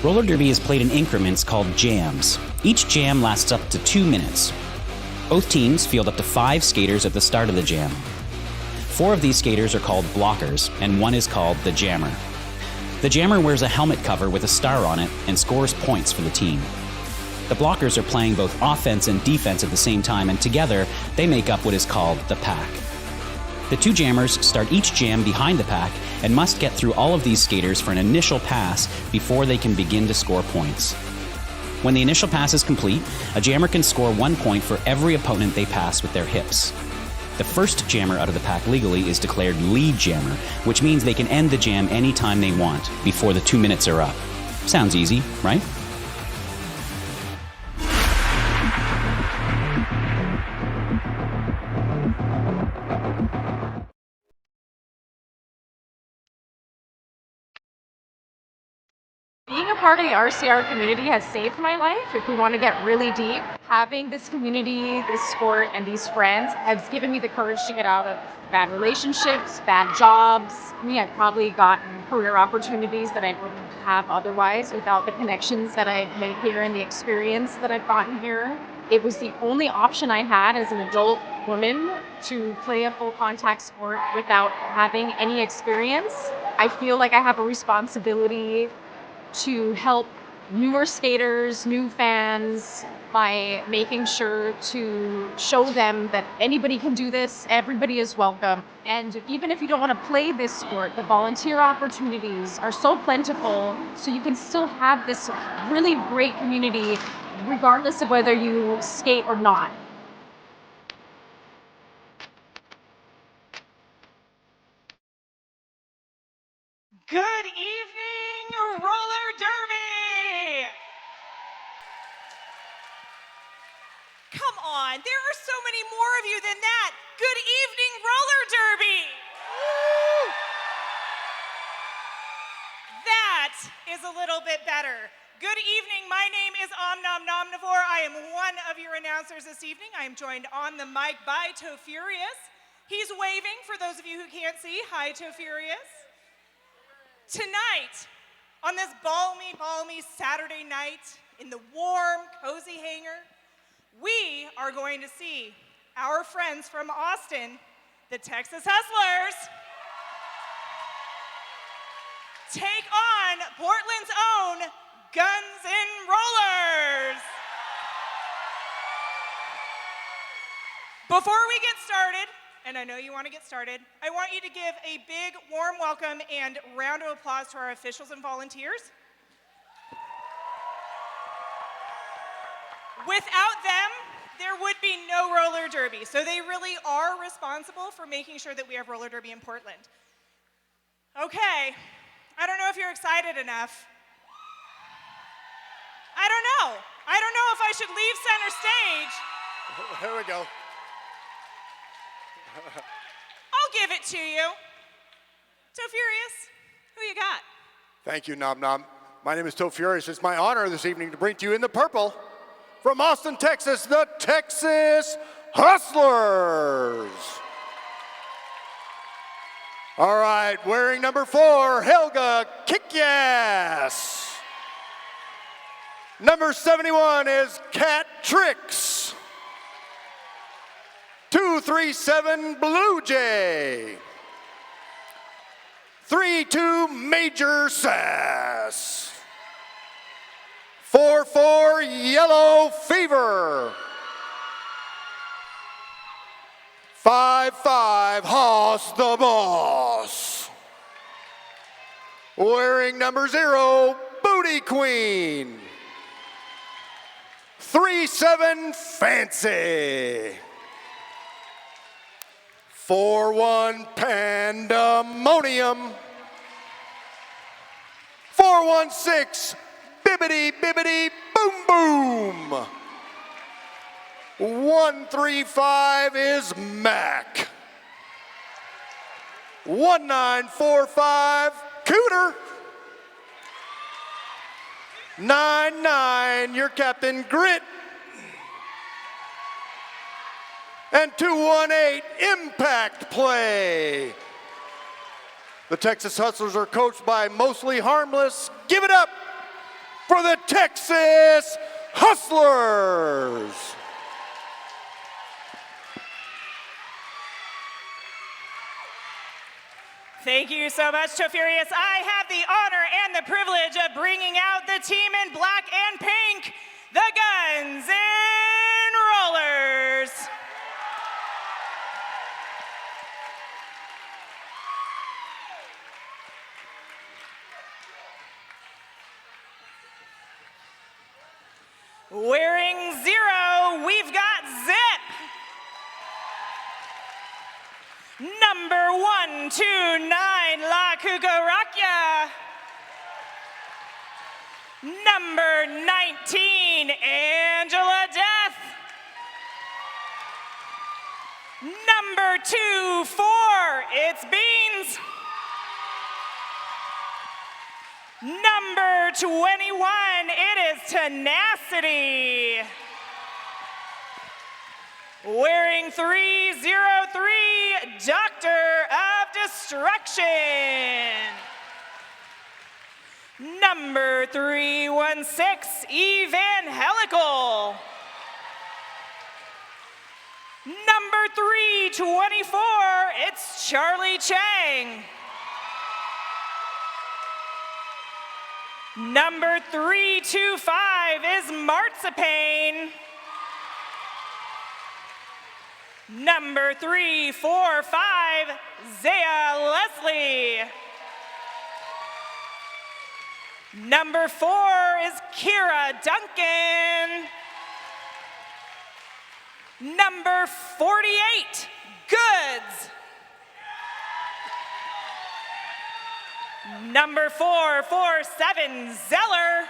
Roller derby is played in increments called jams. Each jam lasts up to 2 minutes. Both teams field up to 5 skaters at the start of the jam. 4 of these skaters are called blockers, and 1 is called the jammer. The jammer wears a helmet cover with a star on it and scores points for the team. The blockers are playing both offense and defense at the same time, and together they make up what is called the pack. The 2 jammers start each jam behind the pack and must get through all of these skaters for an initial pass before they can begin to score points. When the initial pass is complete, a jammer can score 1 point for every opponent they pass with their hips. The first jammer out of the pack legally is declared lead jammer, which means they can end the jam anytime they want before the 2 minutes are up. Sounds easy, right? Being a part of the RCR community has saved my life. If we want to get really deep, having this community, this sport, and these friends has given me the courage to get out of bad relationships, bad jobs. I've probably gotten career opportunities that I wouldn't have otherwise without the connections that I've made here and the experience that I've gotten here. It was the only option I had as an adult woman to play a full contact sport without having any experience. I feel like I have a responsibility to help newer skaters, new fans, by making sure to show them that anybody can do this, everybody is welcome. And even if you don't want to play this sport, the volunteer opportunities are so plentiful, so you can still have this really great community regardless of whether you skate or not. Good evening, roller derby! Come on, there are so many more of you than that. Good evening, roller derby! Woo! That is a little bit better. Good evening, my name is Omnom Nomnivore. I am one of your announcers this evening. I am joined on the mic by Tofurious. He's waving for those of you who can't see. Hi, Tofurious. Tonight, on this balmy, balmy Saturday night in the warm, cozy hangar, we are going to see our friends from Austin, the Texas Hustlers, take on Portland's own Guns N' Rollers. Before we get started, and I know you want to get started, I want you to give a big, warm welcome and round of applause to our officials and volunteers. Without them, there would be no roller derby, so they really are responsible for making sure that we have roller derby in Portland. Okay, I don't know if you're excited enough. I don't know if I should leave center stage. Here we go. I'll give it to you. Tofurious, who you got? Thank you, Nom Nom. My name is Tofurious. It's my honor this evening to bring to you in the purple, from Austin, Texas, the Texas Hustlers. All right, wearing number 4, Helga Kickass. Number 71 is Cat Tricks. 237 Blue Jay. 32 Major Sass. 44 Yellow Fever. 55 Hoss the Boss. Wearing number 0, Booty Queen. 37 Fancy. 41 Pandemonium. 416 Bibbidi Bibbidi Boom Boom. 135 is Mac. 1945 Cooter. 99 your Captain Grit. And 218 Impact Play. The Texas Hustlers are coached by Mostly Harmless. Give it up for the Texas Hustlers. Thank you so much, Tofurious. I have the honor and the privilege of bringing out the team in black and pink, the Guns N' Rollers. Wearing 0, we've got Zip. Number 129, La Cucaracha. Number 19, Angela Death. Number 24, it's Beans. Number 21, it is Tenacity. Wearing 303, Doctor of Destruction. Number 316, Evangelical. Number 324, it's Charlie Chang. Number 325 is Marzipan. Number 345, Zaya Leslie. Number 4 is Kira Duncan. Number 48, Goods. Number 447, Zeller.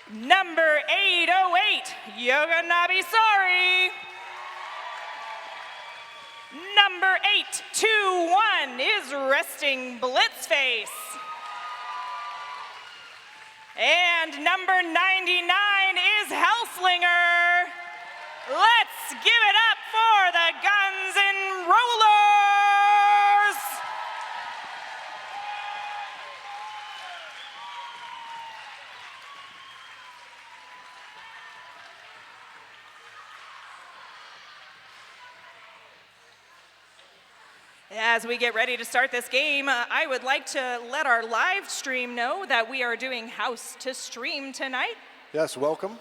Number 808, Yoga Nabi Sorry. Number 821 is Resting Blitzface. And number 99 is Hellslinger. Let's give it up for the Guns N' Rollers. As we get ready to start this game, I would like to let our live stream know that we are doing House to Stream tonight. Yes, welcome.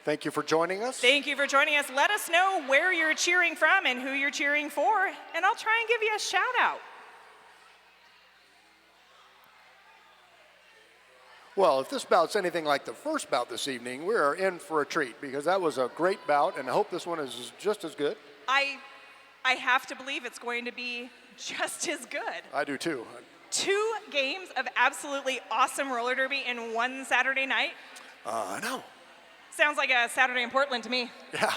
Thank you for joining us. Thank you for joining us. Let us know where you're cheering from and who you're cheering for, and I'll try and give you a shout out. Well, if this bout's anything like the first bout this evening, we are in for a treat because that was a great bout, and I hope this one is just as good. I have to believe it's going to be just as good. I do too. 2 games of absolutely awesome roller derby in one Saturday night. I know. Sounds like a Saturday in Portland to me. Yeah,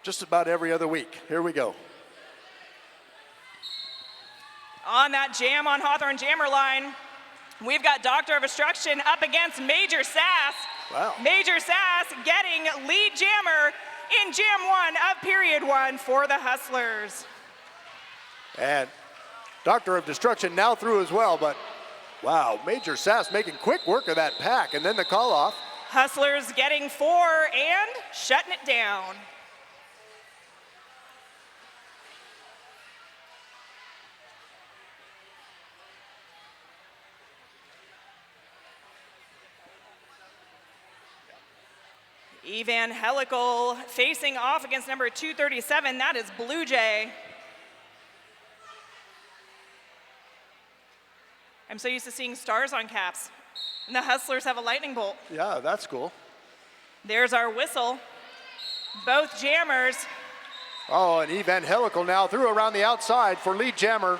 just about every other week. Here we go. On that Jam on Hawthorne Jammer line, we've got Doctor of Destruction up against Major Sass. Wow. Major Sass getting lead jammer in Jam 1 of Period 1 for the Hustlers. And Doctor of Destruction now through as well, but wow, Major Sass making quick work of that pack, and then the call off. Hustlers getting 4 and shutting it down. Evangelical facing off against number 237, that is Blue Jay. I'm so used to seeing stars on caps. And the Hustlers have a lightning bolt. Yeah, that's cool. There's our whistle. Both jammers. Oh, and Evangelical now through around the outside for lead jammer.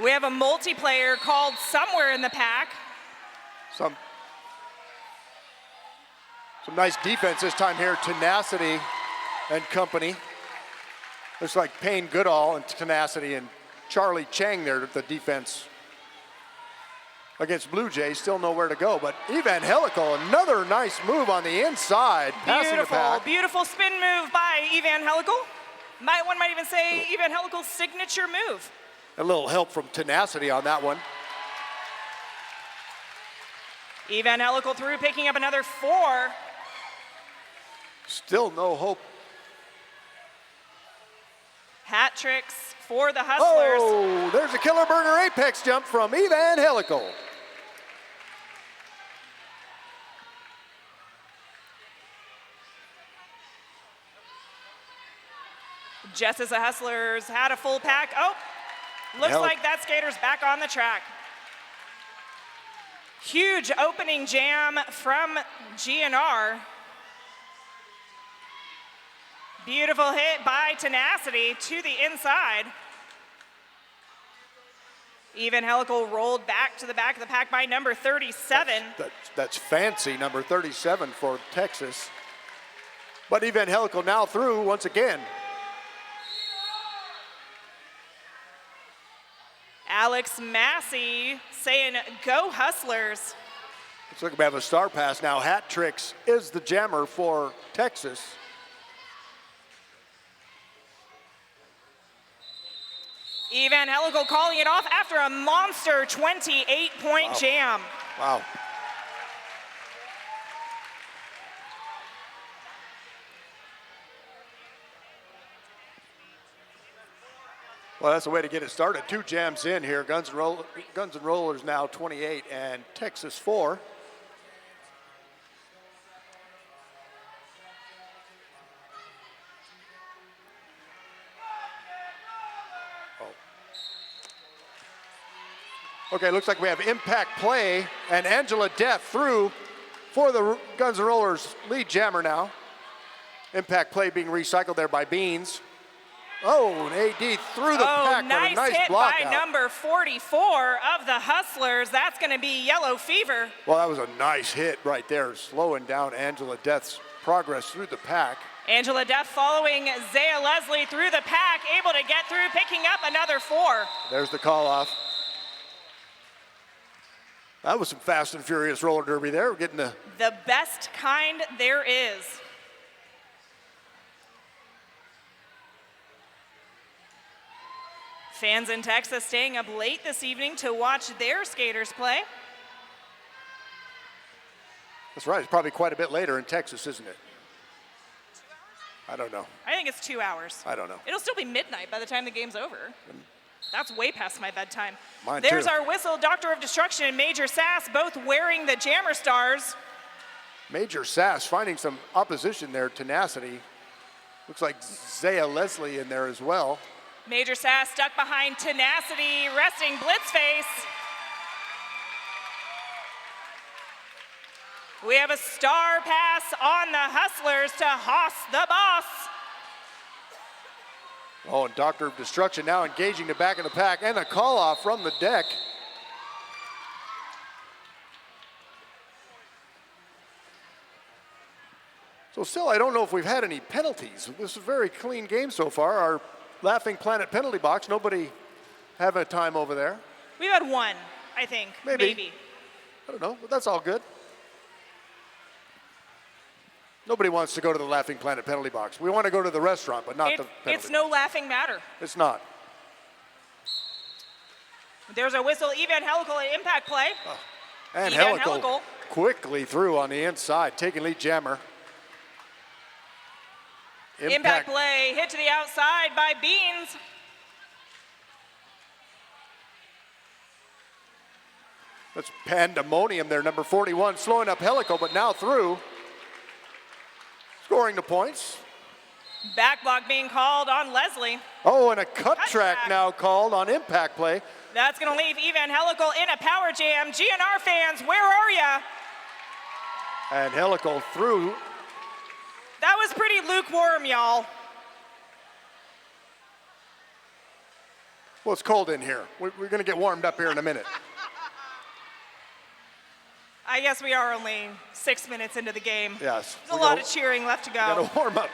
We have a multiplayer called somewhere in the pack. Some nice defense this time here, Tenacity and company. Looks like Payne Goodall and Tenacity and Charlie Chang there at the defense against Blue Jays. Still nowhere to go, but Evangelical, another nice move on the inside, passing the pack. Beautiful spin move by Evangelical. One might even say Evangelical's signature move. A little help from Tenacity on that one. Evangelical through, picking up another 4. Still no hope. Hat tricks for the Hustlers. Oh, there's a killer burger apex jump from Evangelical. Just as the Hustlers had a full pack. Oh, looks like that skater's back on the track. Huge opening jam from GNR. Beautiful hit by Tenacity to the inside. Evangelical rolled back to the back of the pack by number 37. That's fancy, number 37 for Texas. But Evangelical now through once again. Alex Massey saying, go Hustlers. Looks like we have a star pass now. Hat tricks is the jammer for Texas. Evangelical calling it off after a monster 28-point jam. Wow. Well, that's the way to get it started. 2 jams in here. Guns and Rollers now 28 and Texas 4. Okay, looks like we have impact play and Angela Death through for the Guns N' Rollers lead jammer now. Impact play being recycled there by Beans. Oh, and AD through the pack with a nice hit block by out. number 44 of the Hustlers. That's going to be Yellow Fever. Well, that was a nice hit right there, slowing down Angela Death's progress through the pack. Angela Death following Zaya Leslie through the pack, able to get through, picking up another 4. There's the call off. That was some fast and furious roller derby there. We're getting the best kind there is. Fans in Texas staying up late this evening to watch their skaters play. That's right. It's probably quite a bit later in Texas, isn't it? I don't know. I think it's 2 hours. I don't know. It'll still be midnight by the time the game's over. That's way past my bedtime. Mine There's too. our whistle, Doctor of Destruction and Major Sass, both wearing the Jammer Stars. Major Sass finding some opposition there, Tenacity. Looks like Zaya Leslie in there as well. Major Sass stuck behind Tenacity, resting Blitzface. We have a star pass on the Hustlers to Haas the Boss. Oh, and Doctor of Destruction now engaging the back of the pack and a call off from the deck. So still, I don't know if we've had any penalties. This is a very clean game so far. Our Laughing Planet penalty box, nobody having a time over there. We've had 1, I think, maybe. I don't know, but that's all good. Nobody wants to go to the Laughing Planet penalty box. We want to go to the restaurant, but not the penalty It's no box. laughing matter. It's not. There's a whistle, Evangelical at impact play. And Evangelical. Helical quickly through on the inside, taking lead jammer. Impact play, hit to the outside by Beans. That's pandemonium there, number 41, slowing up Helical, but now through. Scoring the points. Back block being called on Leslie. Oh, and a cut track track. now called on impact play. That's going to leave Evangelical in a power jam. GNR fans, where are ya? And Helical through. That was pretty lukewarm, y'all. Well, it's cold in here. We're going to get warmed up here in a minute. I guess we are only 6 minutes into the game. Yes. There's a lot of cheering left to go. Got to warm up.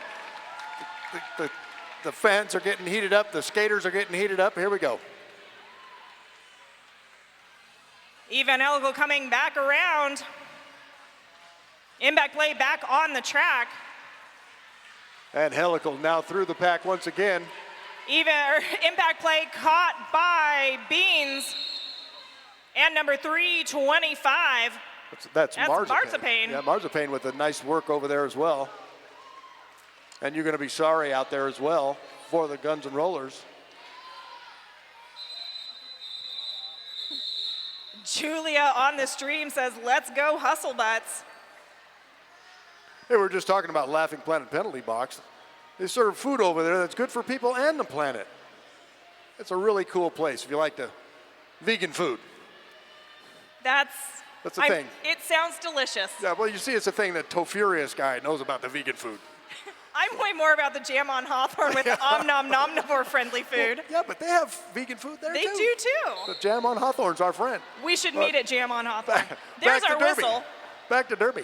The fans are getting heated up. The skaters are getting heated up. Here we go. Evangelical coming back around. Impact play back on the track. And Helical now through the pack once again. Impact play caught by Beans. And number 325. That's Marzipan. Marzipan. Yeah, Marzipan with a nice work over there as well. And you're going to be sorry out there as well for the Guns N' Rollers. Julia on the stream says, let's go Hustle Butts. Hey, we're just talking about Laughing Planet Penalty Box. They serve food over there that's good for people and the planet. It's a really cool place if you like the vegan food. That's the thing. It sounds delicious. Yeah, well, you see, it's a thing that Tofurious guy knows about the vegan food. I'm way more about the Jam on Hawthorne with Om Nom Nomnivore friendly food. Well, yeah, but they have vegan food there They too. do too. The Jam on Hawthorne's our friend. We should meet at Jam on Hawthorne. There's Back to our Derby. whistle. Back to Derby.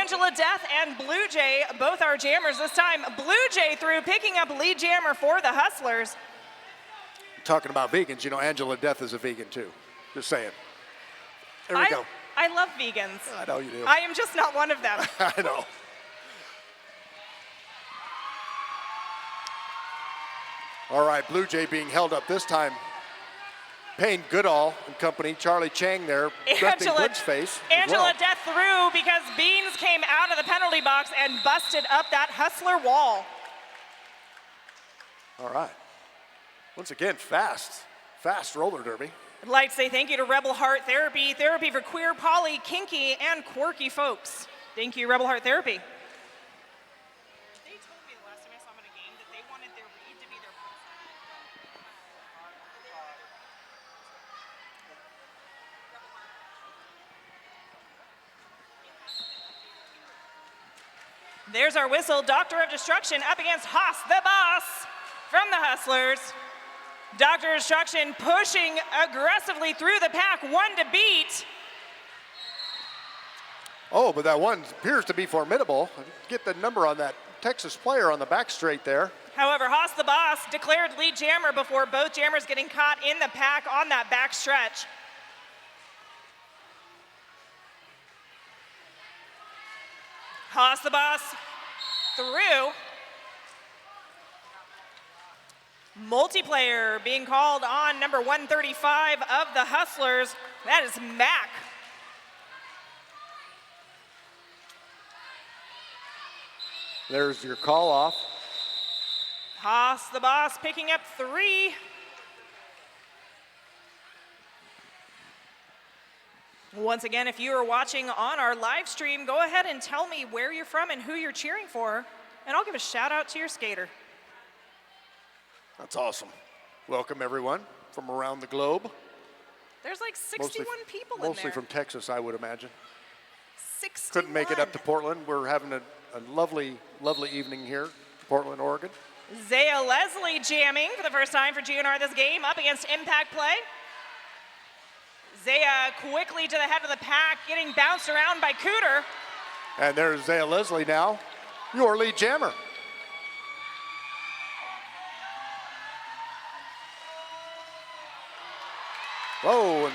Angela Death and Blue Jay, both our jammers this time. Blue Jay through, picking up lead jammer for the Hustlers. Talking about vegans, you know, Angela Death is a vegan too. Just saying. There we go. I love vegans. I know you do. I am just not one of them. I know. All right, Blue Jay being held up this time. Payne Goodall and company, Charlie Chang there, resting Wood's face. Angela Death through because Beans came out of the penalty box and busted up that Hustler wall. All right. Once again, fast roller derby. I'd like to say thank you to Rebel Heart Therapy, therapy for queer, poly, kinky, and quirky folks. Thank you, Rebel Heart Therapy. They told me the last time I saw them at a game that they wanted their read to be their There's our whistle, Doctor of Destruction up against Haas, the boss, from the Hustlers. Doctor of Destruction pushing aggressively through the pack, one to beat. Oh, but that one appears to be formidable. Get the number on that Texas player on the back straight there. However, Haas the boss declared lead jammer before both jammers getting caught in the pack on that back stretch. Haas the boss through. Multiplayer being called on number 135 of the Hustlers. That is Mac. There's your call off. Haas the boss picking up 3. Once again, if you are watching on our live stream, go ahead and tell me where you're from and who you're cheering for, and I'll give a shout out to your skater. That's awesome. Welcome everyone from around the globe. There's like 61 people in there. Mostly from Texas, I would imagine. 61. Couldn't make it up to Portland. We're having a lovely, lovely evening here, Portland, Oregon. Zaya Leslie jamming for the first time for GNR this game up against Impact Play. Zaya quickly to the head of the pack, getting bounced around by Cooter. And there's Zaya Leslie now, your lead jammer. Whoa, and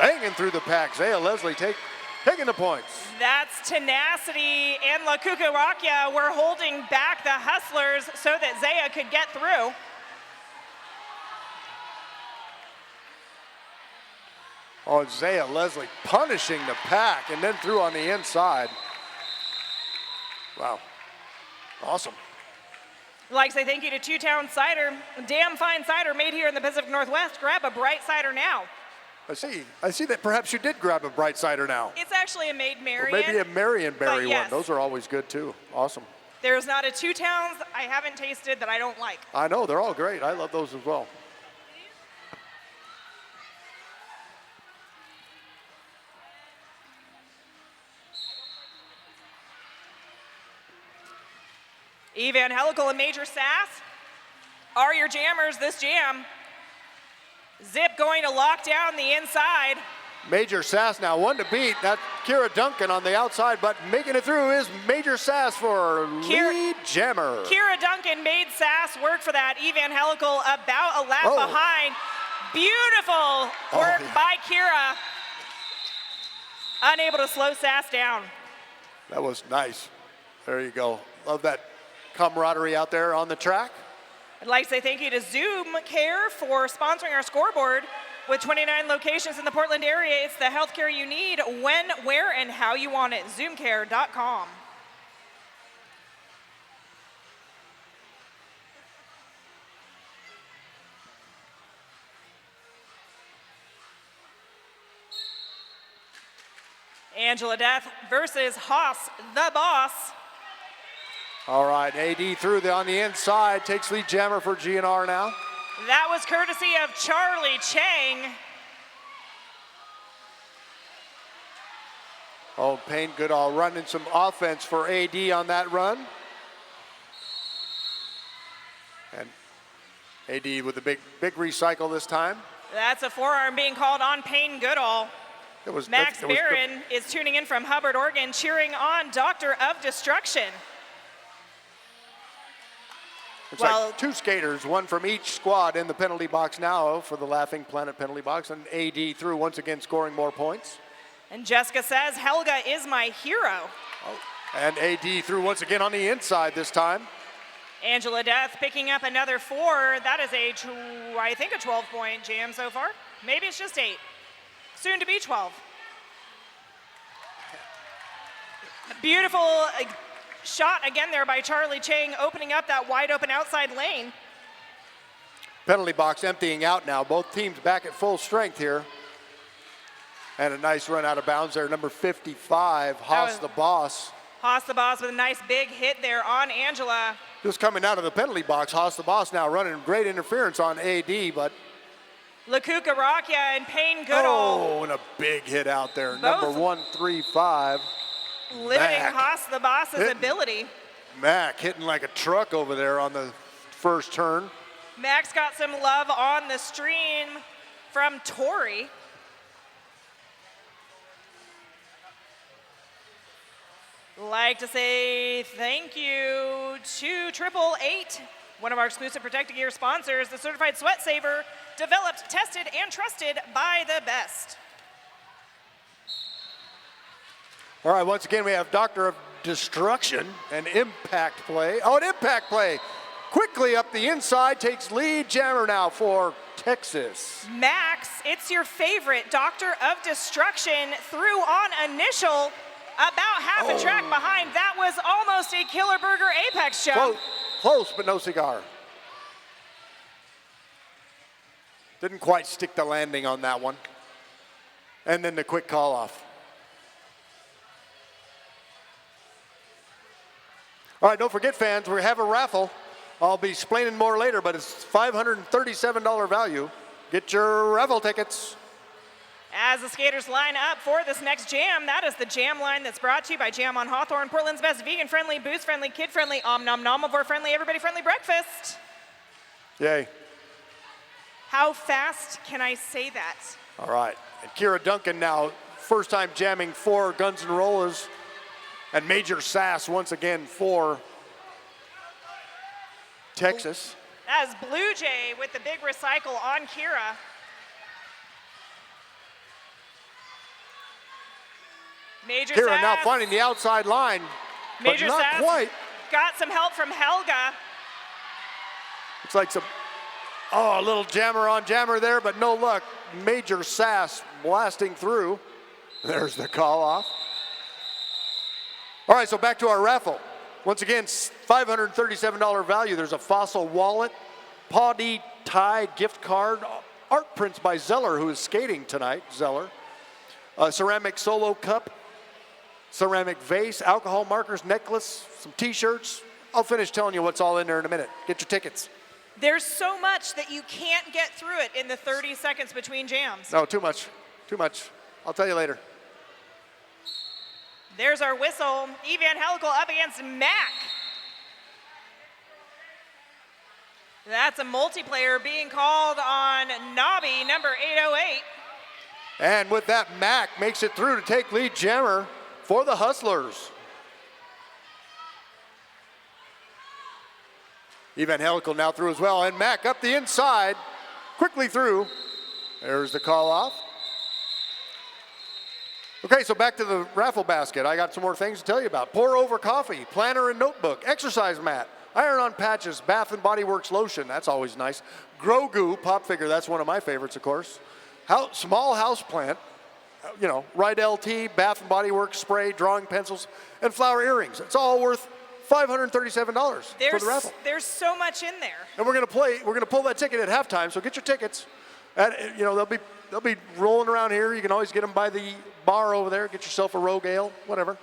banging through the pack. Zaya Leslie taking the points. That's Tenacity and La Cucaracha were holding back the Hustlers so that Zaya could get through. Oh, Zaya Leslie punishing the pack and then through on the inside. Wow, awesome. I'd like to say thank you to Two Town Cider. Damn fine cider made here in the Pacific Northwest. Grab a Bright Cider now. I see that perhaps you did grab a Bright Cider now. It's actually a Maid Marian. Or maybe a Marionberry yes. one. Those are always good too. Awesome. There's not a Two Towns I haven't tasted that I don't like. I know, they're all great. I love those as well. Evangelical and Major Sass are your jammers this jam. Zip going to lock down the inside. Major Sass now, one to beat. That's Kira Duncan on the outside, but making it through is Major Sass for lead jammer. Kira Duncan made Sass work for that. Evangelical about a lap behind. Beautiful work by Kira. Unable to slow Sass down. That was nice. There you go. Love that camaraderie out there on the track. I'd like to say thank you to Zoom Care for sponsoring our scoreboard. With 29 locations in the Portland area, it's the healthcare you need when, where, and how you want it. Zoomcare.com. Angela Death versus Haas, the boss. All right, AD through on the inside, takes lead jammer for GNR now. That was courtesy of Charlie Chang. Oh, Payne Goodall running some offense for AD on that run. And AD with a big recycle this time. That's a forearm being called on Payne Goodall. Max Barron is tuning in from Hubbard, Oregon, cheering on Doctor of Destruction. Looks like two skaters, one from each squad in the penalty box now for the Laughing Planet penalty box, and AD through once again scoring more points. And Jessica says, Helga is my hero. Oh, and AD through once again on the inside this time. Angela Death picking up another 4. That is I think a 12-point jam so far. Maybe it's just 8. Soon to be 12. Beautiful shot again there by Charlie Chang, opening up that wide open outside lane. Penalty box emptying out now. Both teams back at full strength here. And a nice run out of bounds there. Number 55, Haas the boss. Haas the boss with a nice big hit there on Angela. Just coming out of the penalty box, Haas the boss now running great interference on AD, but Lakuka Rakia and Payne Goodall. Oh, and a big hit out there. Number 135. Limiting Haas the boss's ability. Mac hitting like a truck over there on the first turn. Max got some love on the stream from Tori. Like to say thank you to 888, one of our exclusive Protected Gear sponsors, the Certified Sweat Saver, developed, tested, and trusted by the best. All right, once again, we have Doctor of Destruction and Impact Play. Oh, an Impact Play. Quickly up the inside, takes lead jammer now for Texas. Max, it's your favorite Doctor of Destruction through on initial, about half a track behind. That was almost a Killer Burger Apex jump. Close, but no cigar. Didn't quite stick the landing on that one. And then the quick call off. All right, don't forget, fans, we have a raffle. I'll be explaining more later, but it's $537 value. Get your raffle tickets. As the skaters line up for this next jam, that is the jam line that's brought to you by Jam on Hawthorne, Portland's best vegan-friendly, booze-friendly, kid-friendly, omnomnomivore-friendly, everybody-friendly breakfast. Yay. How fast can I say that? All right, and Kira Duncan now, first time jamming for Guns N' Rollers, and Major Sass once again for Texas. That is Blue Jay with the big recycle on Kira. Major Kira Sass now finding the outside line, Major but not Sass quite. Got some help from Helga. Looks like a little jammer on jammer there, but no luck. Major Sass blasting through. There's the call off. All right, so back to our raffle. Once again, $537 value. There's a Fossil wallet, Paw-Dee tie gift card, art prints by Zeller, who is skating tonight, Zeller. A ceramic solo cup, ceramic vase, alcohol markers, necklace, some t-shirts. I'll finish telling you what's all in there in a minute. Get your tickets. There's so much that you can't get through it in the 30 seconds between jams. No, too much, too much. I'll tell you later. There's our whistle. Evan Helical up against Mac. That's a multiplayer being called on Nobby, number 808. And with that, Mac makes it through to take lead jammer for the Hustlers. Evangelical now through as well, and Mac up the inside, quickly through. There's the call off. Okay, so back to the raffle basket. I got some more things to tell you about. Pour over coffee, planner and notebook, exercise mat, iron-on patches, Bath and Body Works lotion. That's always nice. Grogu pop figure. That's one of my favorites, of course. Small house plant, you know, Rydell Tea, Bath and Body Works spray, drawing pencils, and flower earrings. It's all worth $537 for the raffle. There's so much in there. And we're gonna pull that ticket at halftime, so get your tickets. You know, they'll be rolling around here. You can always get them by the bar over there. Get yourself a Rogue Ale, whatever.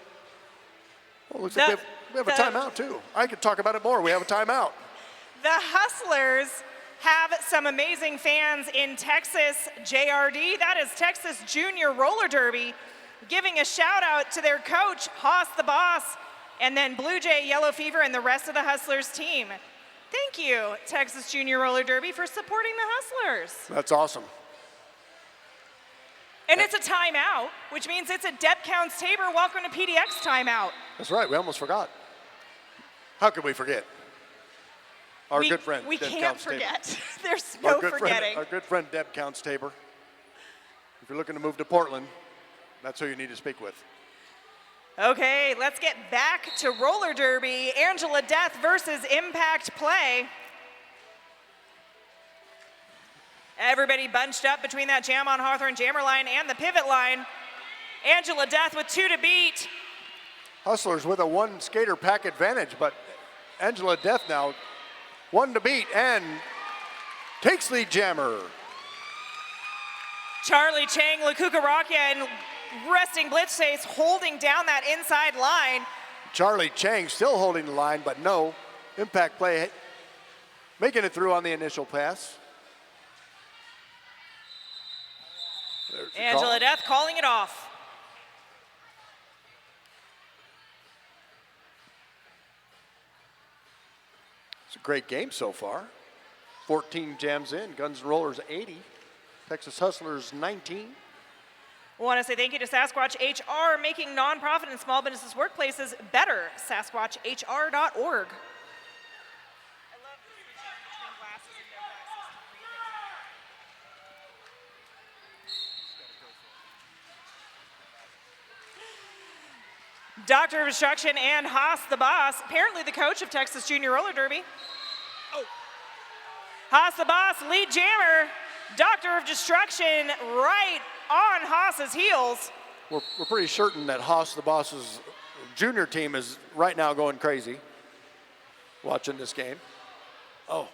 Well, looks like we have a timeout too. I could talk about it more. We have a timeout. The Hustlers have some amazing fans in Texas JRD. That is Texas Junior Roller Derby, giving a shout out to their coach, Haas the Boss, and then Blue Jay, Yellow Fever, and the rest of the Hustlers team. Thank you, Texas Junior Roller Derby, for supporting the Hustlers. That's awesome. And it's a timeout, which means it's a Deb Counts Tabor Welcome to PDX timeout. That's right. We almost forgot. How could we forget? Our good friend, We Deb can't Counts forget. Tabor. There's no forgetting. Our good friend, Deb Counts Tabor. If you're looking to move to Portland, that's who you need to speak with. Okay, let's get back to roller derby. Angela Death versus Impact Play. Everybody bunched up between that Jam on Hawthorne jammer line and the pivot line. Angela Death with 2 to beat. Hustlers with a 1 skater pack advantage, but Angela Death now 1 to beat and takes lead jammer. Charlie Chang, Lakukarakia, and resting Blitzface holding down that inside line. Charlie Chang still holding the line, but no. Impact Play making it through on the initial pass. Angela Death calling it off. It's a great game so far. 14 jams in, Guns N' Rollers 80, Texas Hustlers 19. I want to say thank you to Sasquatch HR, making nonprofit and small businesses workplaces better. SasquatchHR.org. Doctor of Destruction and Haas the Boss, apparently the coach of Texas Junior Roller Derby. Oh. Haas the Boss, lead jammer. Doctor of Destruction right on Haas's heels. We're pretty certain that Haas the Boss's junior team is right now going crazy watching this game. Oh.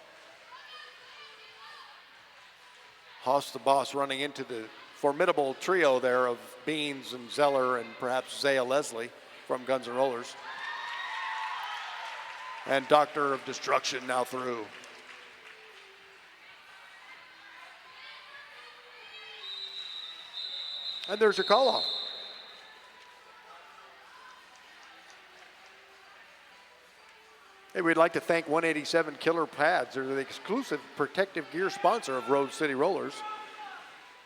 Haas the Boss running into the formidable trio there of Beans and Zeller and perhaps Zaya Leslie from Guns N' Rollers. And Doctor of Destruction now through. And there's your call off. Hey, we'd like to thank 187 Killer Pads. They're the exclusive protective gear sponsor of Road City Rollers.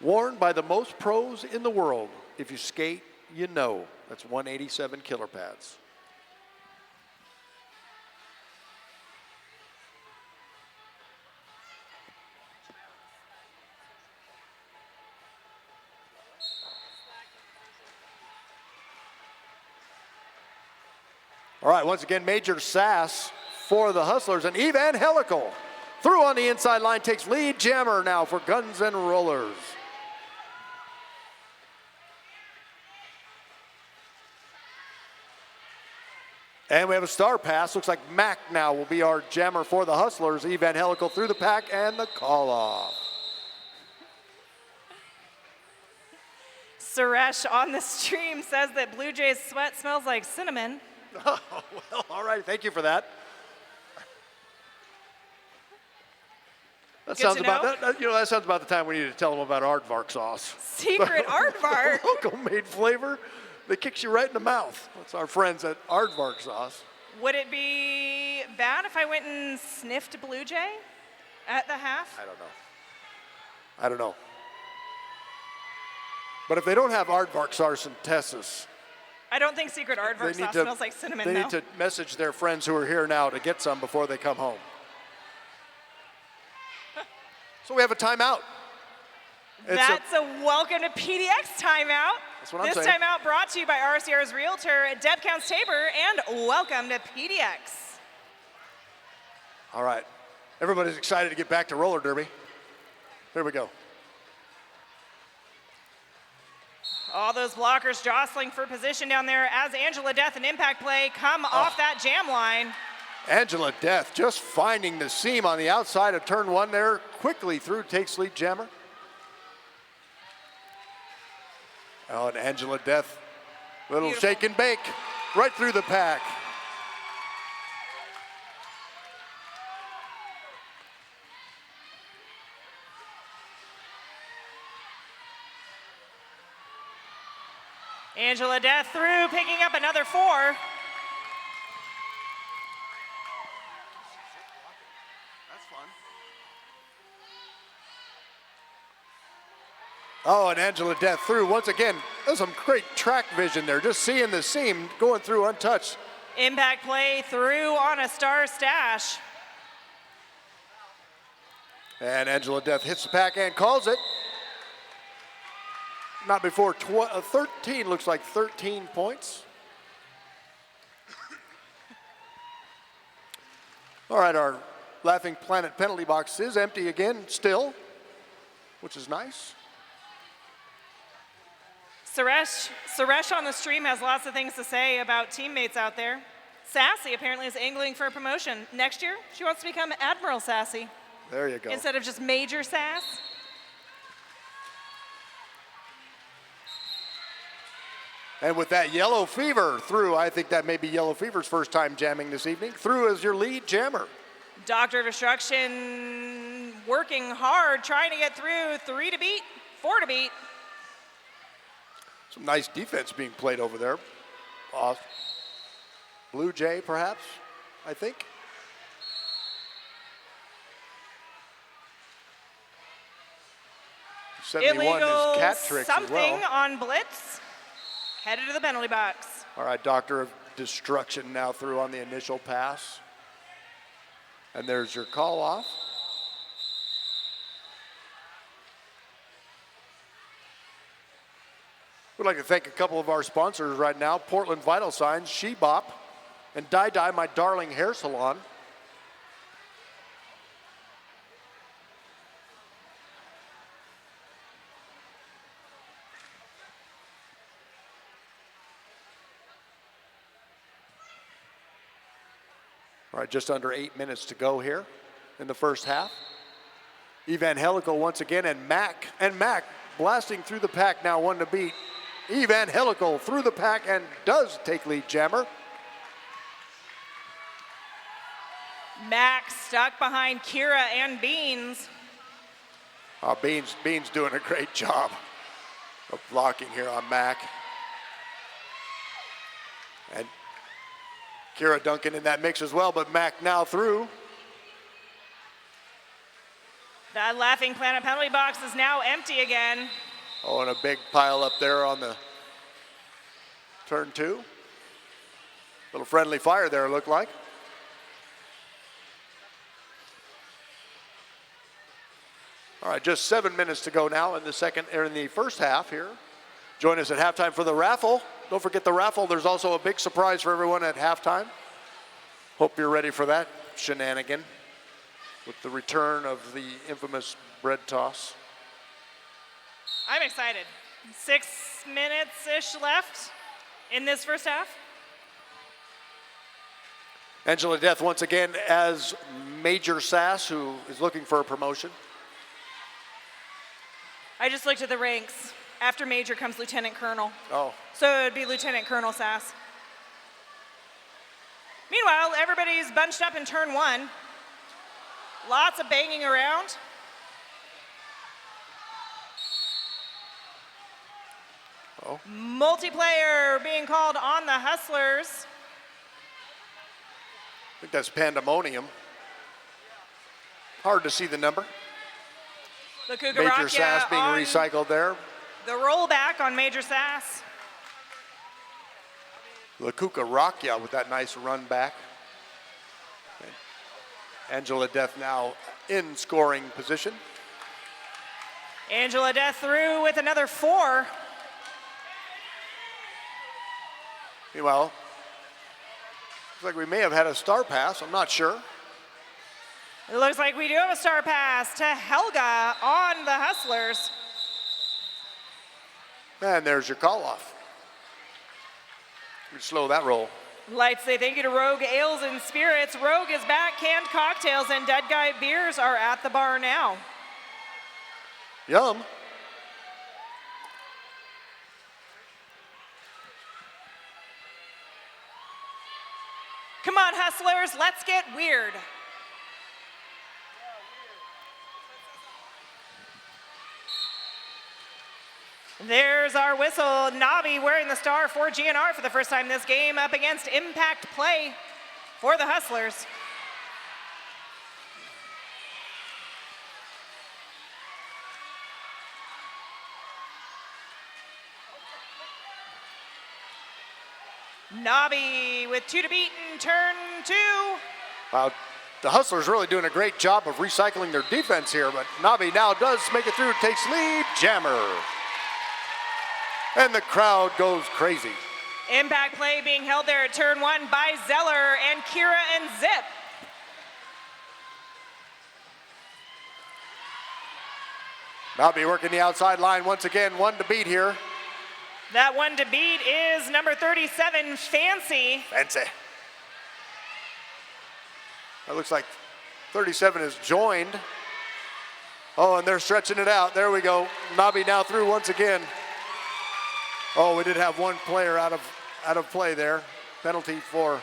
Worn by the most pros in the world. If you skate, you know. That's 187 Killer Pads. All right, once again, Major Sass for the Hustlers, and Evangelical through on the inside line, takes lead jammer now for Guns N' Rollers. And we have a star pass. Looks like Mac now will be our jammer for the Hustlers. Evangelical through the pack and the call off. Suresh on the stream says that Blue Jay's sweat smells like cinnamon. Oh, well, all right. Thank you for that. That Good sounds to about know. that sounds about the time we need to tell them about aardvark sauce. Secret aardvark. Local made flavor that kicks you right in the mouth. That's our friends at Aardvark Sauce. Would it be bad if I went and sniffed Blue Jay at the half? I don't know. But if they don't have Aardvark Sauce in Texas, I don't think Secret Aardvark sauce smells like cinnamon, they though. need to message their friends who are here now to get some before they come home. So we have a timeout. That's a welcome to PDX timeout. That's what I'm this saying. timeout brought to you by RCR's Realtor, Deb Counts Tabor, and welcome to PDX. All right. Everybody's excited to get back to roller derby. Here we go. All those blockers jostling for position down there as Angela Death and Impact Play come off that jam line. Angela Death just finding the seam on the outside of turn one there, quickly through, takes lead jammer. Oh, and Angela Death, little Beautiful. shake and bake, right through the pack. Angela Death through, picking up another 4. That's fun. Oh, and Angela Death through once again. There's some great track vision there, just seeing the seam going through untouched. Impact Play through on a star stash. And Angela Death hits the pack and calls it. Not before 13, looks like 13 points. All right, our Laughing Planet penalty box is empty again, still, which is nice. Suresh on the stream has lots of things to say about teammates out there. Sassy apparently is angling for a promotion. Next year, she wants to become Admiral Sassy There you go. instead of just Major Sass. And with that Yellow Fever through, I think that may be Yellow Fever's first time jamming this evening, through as your lead jammer. Doctor of Destruction working hard, trying to get through. 3 to beat, 4 to beat. Some nice defense being played over there. Blue Jay, perhaps, I think. Illegal is cat tricks as something well. on Blitz. Headed to the penalty box. All right, Doctor of Destruction now through on the initial pass. And there's your call off. We'd like to thank a couple of our sponsors right now, Portland Vital Signs, She-Bop, and Dye Dye, my darling hair salon. All right, just under 8 minutes to go here in the first half. Evangelical once again, and Mac blasting through the pack now, 1 to beat. Evangelical through the pack and does take lead jammer. Max stuck behind Kira and Beans. Oh, Beans doing a great job of blocking here on Mac. And Kira Duncan in that mix as well, but Mac now through. That Laughing Planet penalty box is now empty again. Oh, and a big pile up there on the turn 2. Little friendly fire there, it looked like. All right, just 7 minutes to go now in the first half here. Join us at halftime for the raffle. Don't forget the raffle. There's also a big surprise for everyone at halftime. Hope you're ready for that shenanigan with the return of the infamous bread toss. I'm excited. 6 minutes-ish left in this first half. Angela Death once again as Major Sass, who is looking for a promotion. I just looked at the ranks. After Major comes Lieutenant Colonel. Oh, So it'd be Lieutenant Colonel Sass. Meanwhile, everybody's bunched up in turn 1. Lots of banging around. oh. Multiplayer being called on the Hustlers. I think that's pandemonium. Hard to see the number. The Major Cucaracha Sass being on recycled there. the rollback on Major Sass. La Cucaracha with that nice run back. Angela Death now in scoring position. Angela Death through with another 4. Meanwhile, looks like we may have had a star pass, I'm not sure. It looks like we do have a star pass to Helga on the Hustlers. And there's your call off. We slow that roll. Like to say thank you to Rogue Ales and Spirits. Rogue is back. Canned cocktails and Dead Guy beers are at the bar now. Yum. Come on, hustlers, let's get weird. There's our whistle. Navi wearing the star for GNR for the first time this game up against Impact Play for the Hustlers. Navi with 2 to beat in turn 2. Wow, the Hustlers really doing a great job of recycling their defense here, but Navi now does make it through, takes lead, Jammer. And the crowd goes crazy. Impact Play being held there at turn 1 by Zeller and Kira and Zip. Navi working the outside line once again, 1 to beat here. That 1 to beat is number 37, Fancy. Fancy. That looks like 37 is joined. Oh, and they're stretching it out. There we go. Navi now through once again. Oh, we did have 1 player out of play there. Penalty for.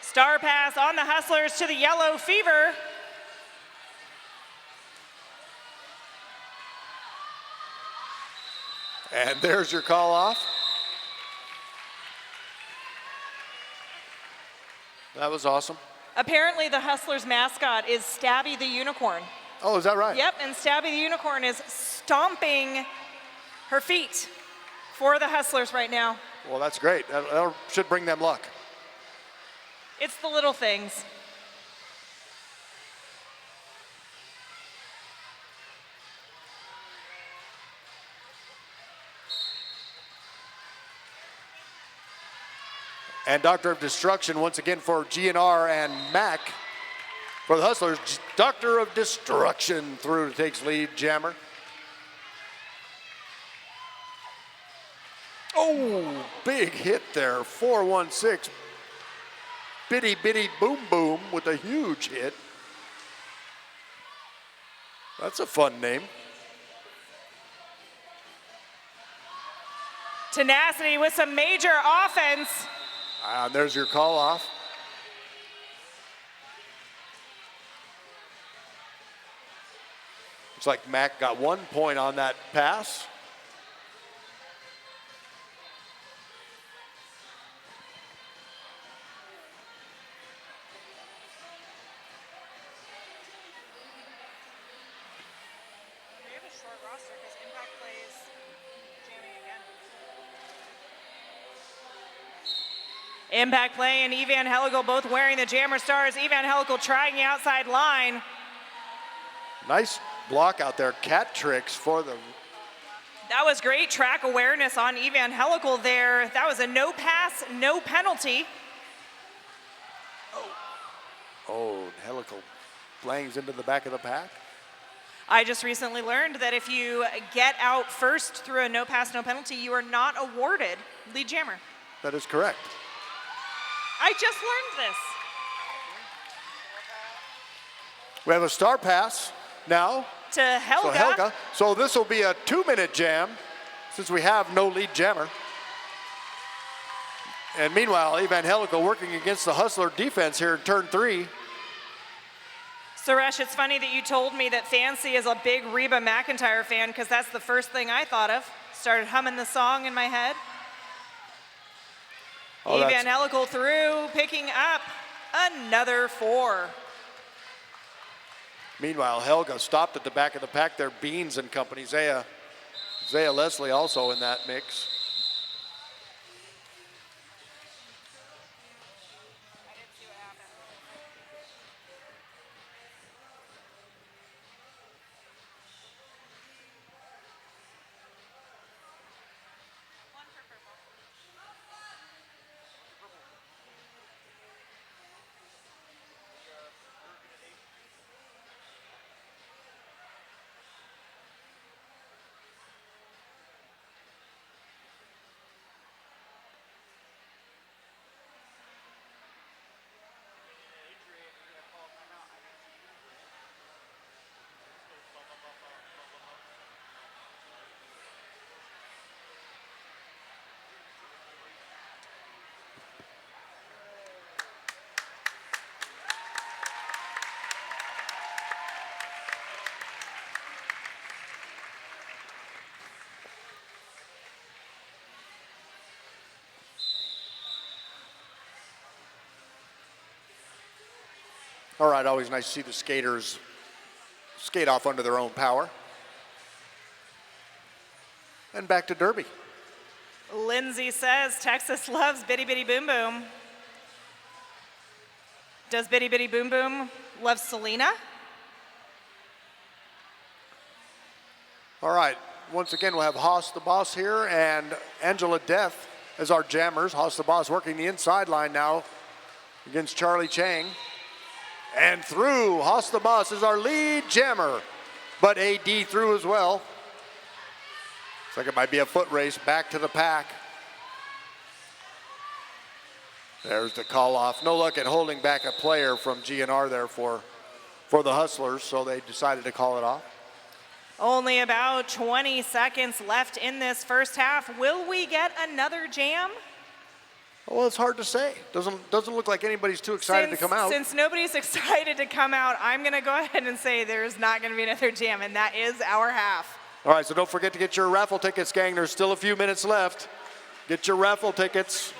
Star pass on the Hustlers to the Yellow Fever. And there's your call off. That was awesome. Apparently the Hustlers mascot is Stabby the Unicorn. Oh, is that right? Yep, and Stabby the Unicorn is stomping her feet for the Hustlers right now. Well, that's great. That should bring them luck. It's the little things. And Doctor of Destruction once again for GNR and Mac. For the Hustlers, Doctor of Destruction through to takes lead, Jammer. Oh, big hit there, 416. Bitty Bitty Boom Boom with a huge hit. That's a fun name. Tenacity with some major offense. And there's your call off. Looks like Mac got 1 point on that pass. We have a short roster because Impact plays jamming again. Impact Play and Evan Helical both wearing the Jammer stars. Evan Helical trying the outside line. Nice block out there, cat tricks for the. That was great track awareness on Evan Helical there. That was a no pass, no penalty. Oh, Helical blangs into the back of the pack. I just recently learned that if you get out first through a no pass, no penalty, you are not awarded lead jammer. That is correct. I just learned this. We have a star pass now. To Helga. So Helga. So this will be a 2-minute jam since we have no lead jammer. And meanwhile, Evan Helical working against the Hustler defense here in turn 3. Suresh, it's funny that you told me that Fancy is a big Reba McEntire fan because that's the first thing I thought of. Started humming the song in my head. Oh, Evan Helical through, picking up another 4. Meanwhile, Helga stopped at the back of the pack there. Beans and company. Zaya Leslie also in that mix. All right, always nice to see the skaters skate off under their own power. And back to Derby. Lindsay says Texas loves Bitty Bitty Boom Boom. Does Bitty Bitty Boom Boom love Selena? All right, once again, we'll have Haas the Boss here and Angela Death as our jammers. Haas the Boss working the inside line now against Charlie Chang. And through, Haas the Boss is our lead jammer, but AD through as well. Looks like it might be a foot race back to the pack. There's the call off. No luck at holding back a player from GNR there for the Hustlers, so they decided to call it off. Only about 20 seconds left in this first half. Will we get another jam? Well, it's hard to say. Doesn't look like anybody's too excited to come out. Since nobody's excited to come out, I'm going to go ahead and say there's not going to be another jam, and that is our half. All right, so don't forget to get your raffle tickets, gang. There's still a few minutes left. Get your raffle tickets.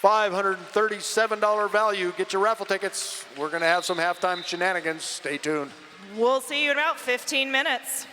$537 value. Get your raffle tickets. We're going to have some halftime shenanigans. Stay tuned. We'll see you in about 15 minutes.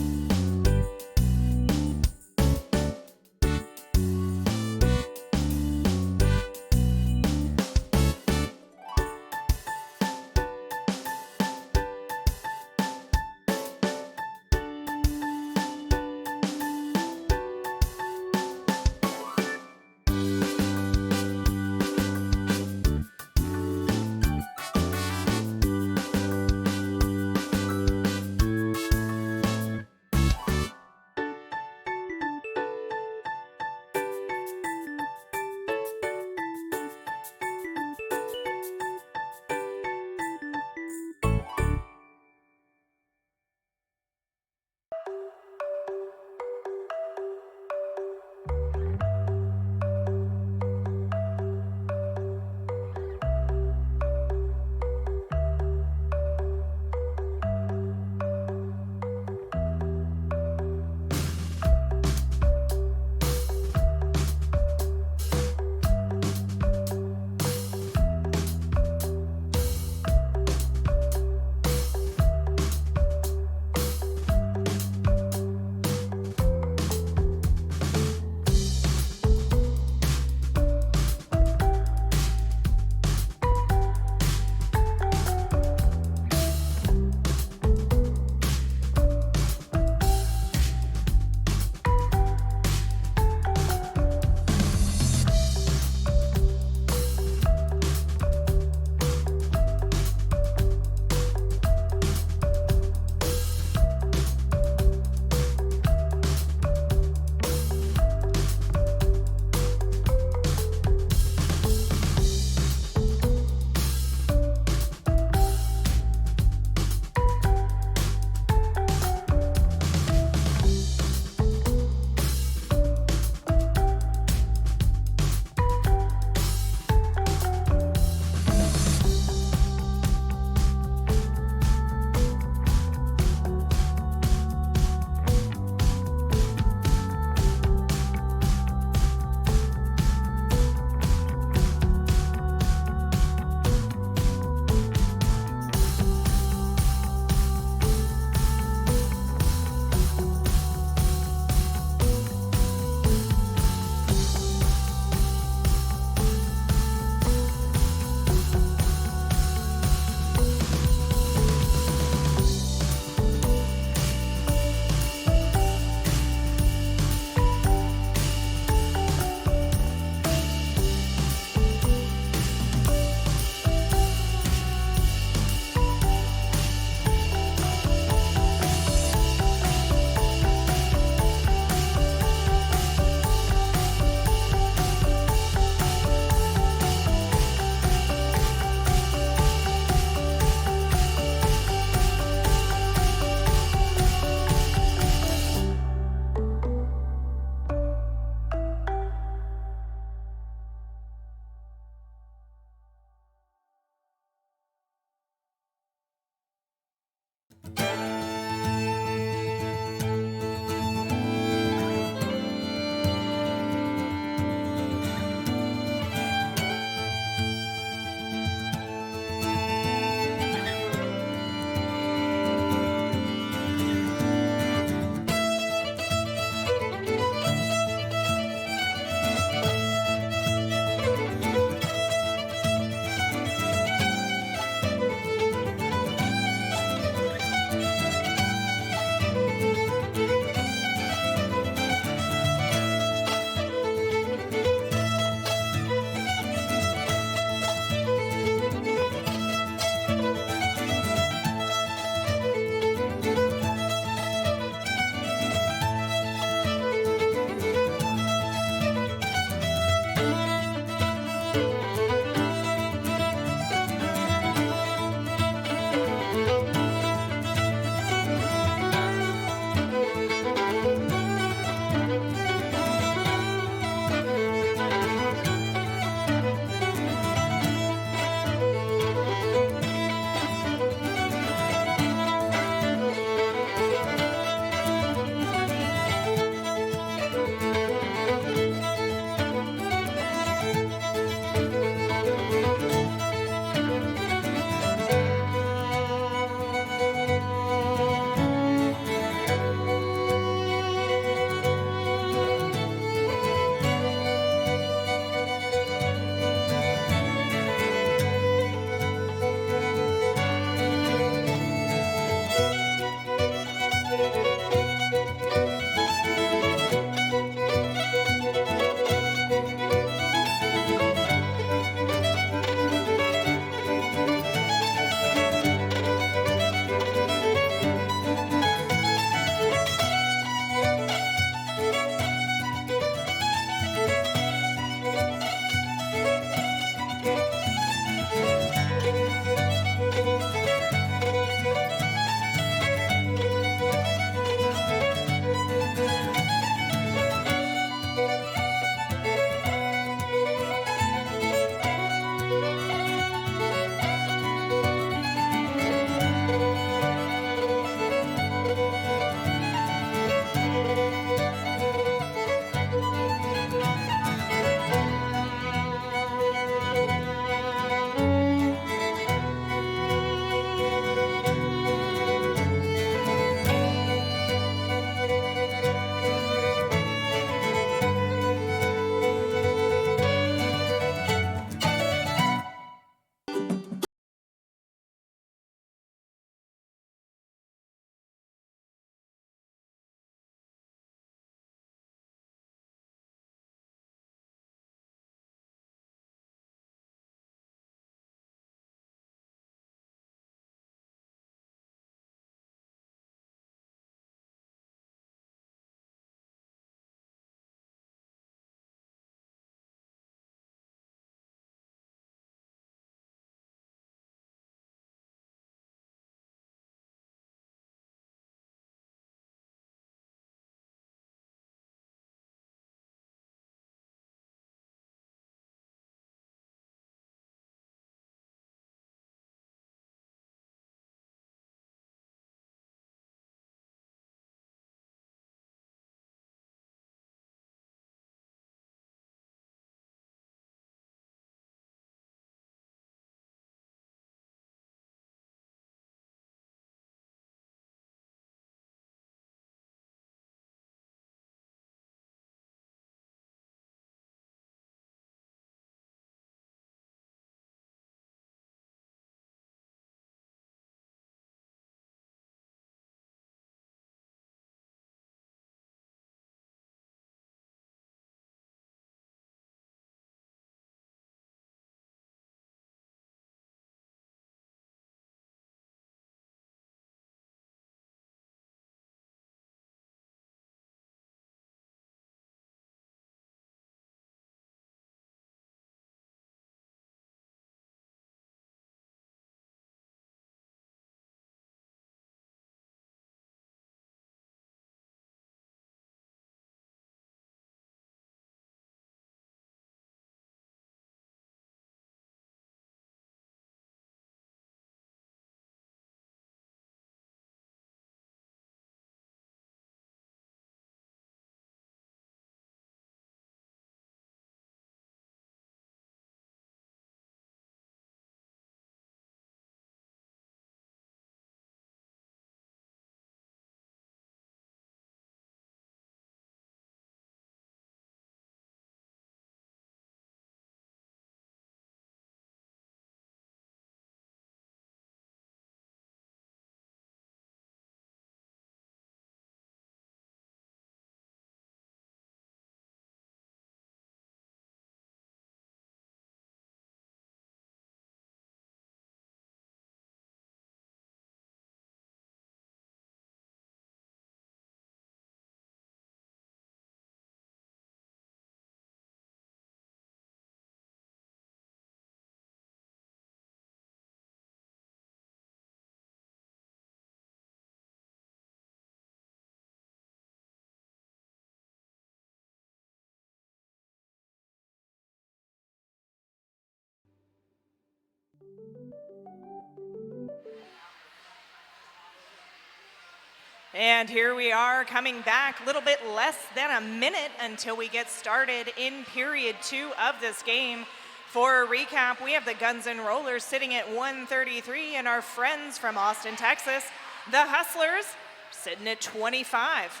And here we are coming back, a little bit less than a minute until we get started in period 2 of this game. For a recap, we have the Guns N' Rollers sitting at 133, and our friends from Austin, Texas, the Hustlers, sitting at 25.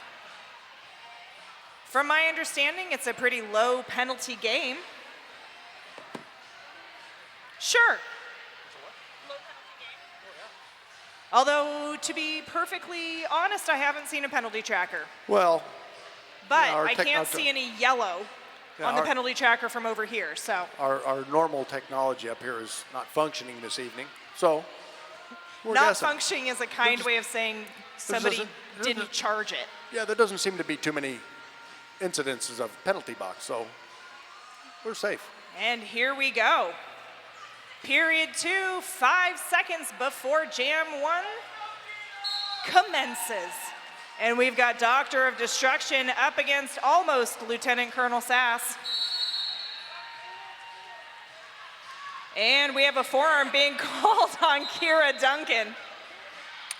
From my understanding, it's a pretty low penalty game. Sure. Although, to be perfectly honest, I haven't seen a penalty tracker. Well, But yeah, I can't see any yellow on the penalty tracker from over here, so. Our normal technology up here is not functioning this evening, so we're Not guessing. functioning is a kind way of saying somebody didn't charge it. Yeah, there doesn't seem to be too many incidences of penalty box, so we're safe. And here we go. Period 2, 5 seconds before Jam 1 commences. And we've got Doctor of Destruction up against almost Lieutenant Colonel Sass. And we have a forearm being called on Kira Duncan.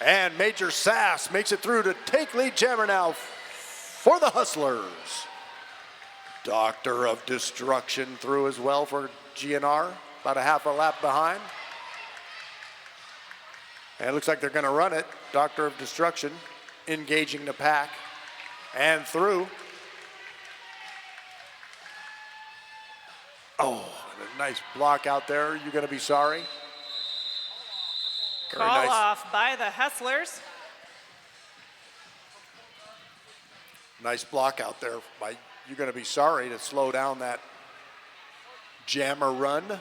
And Major Sass makes it through to take lead jammer now for the Hustlers. Doctor of Destruction through as well for GNR, about a half a lap behind. And it looks like they're going to run it. Doctor of Destruction engaging the pack and through. Oh, and a nice block out there. You're going to be sorry. Very Call nice. off by the Hustlers. Nice block out there by You're Going to Be Sorry to slow down that jammer run.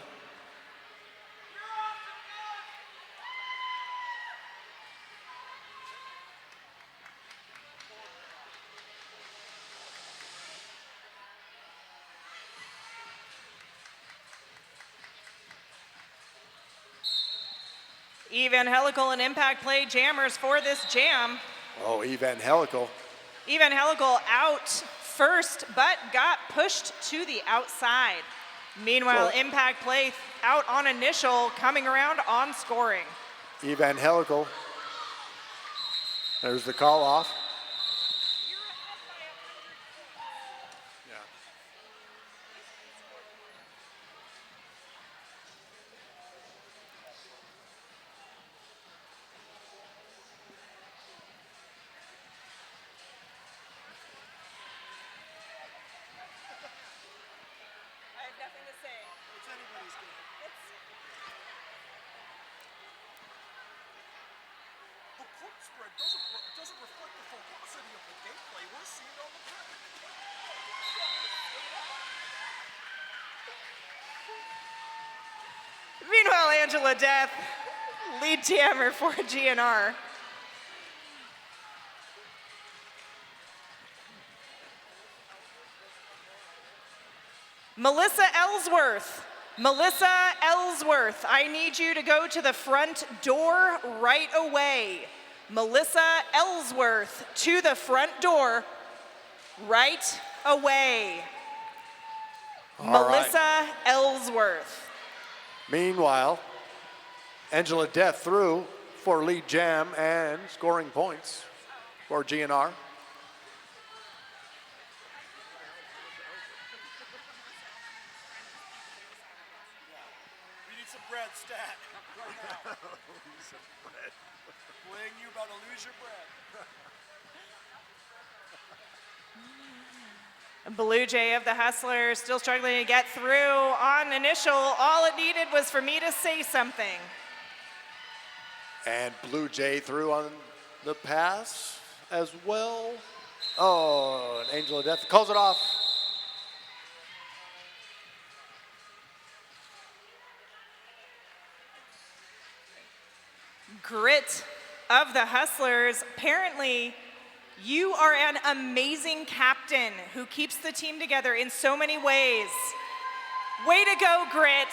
Evangelical and Impact Play jammers for this jam. Oh, Evangelical. Evangelical out first, but got pushed to the outside. Meanwhile, So- Impact Play out on initial, coming around on scoring. Evangelical. There's the call off. Yeah. I have nothing to say. It's anybody's game. The point spread doesn't reflect the velocity of the gameplay we're seeing on the track. Meanwhile, Angela Death, lead jammer for GNR. Melissa Ellsworth. Melissa Ellsworth, I need you to go to the front door right away. Melissa Ellsworth to the front door right away. All right. Melissa Ellsworth. Meanwhile, Angela Death through for lead jam and scoring points for GNR. We need some bread stat right now. Bling, you about to lose your bread. Blue Jay of the Hustlers still struggling to get through on initial. All it needed was for me to say something. And Blue Jay through on the pass as well. Oh, and Angela Death calls it off. Grit of the Hustlers. Apparently, you are an amazing captain who keeps the team together in so many ways. Way to go, Grit.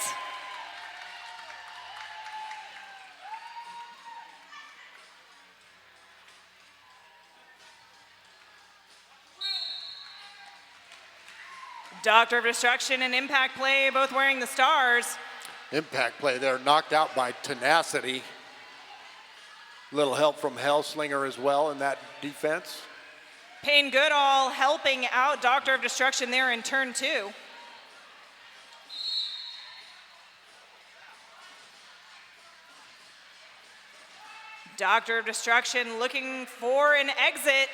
Doctor of Destruction and Impact Play both wearing the stars. Impact play there, knocked out by Tenacity. Little help from Hellslinger as well in that defense. Payne Goodall helping out Doctor of Destruction there in turn 2. Doctor of Destruction looking for an exit.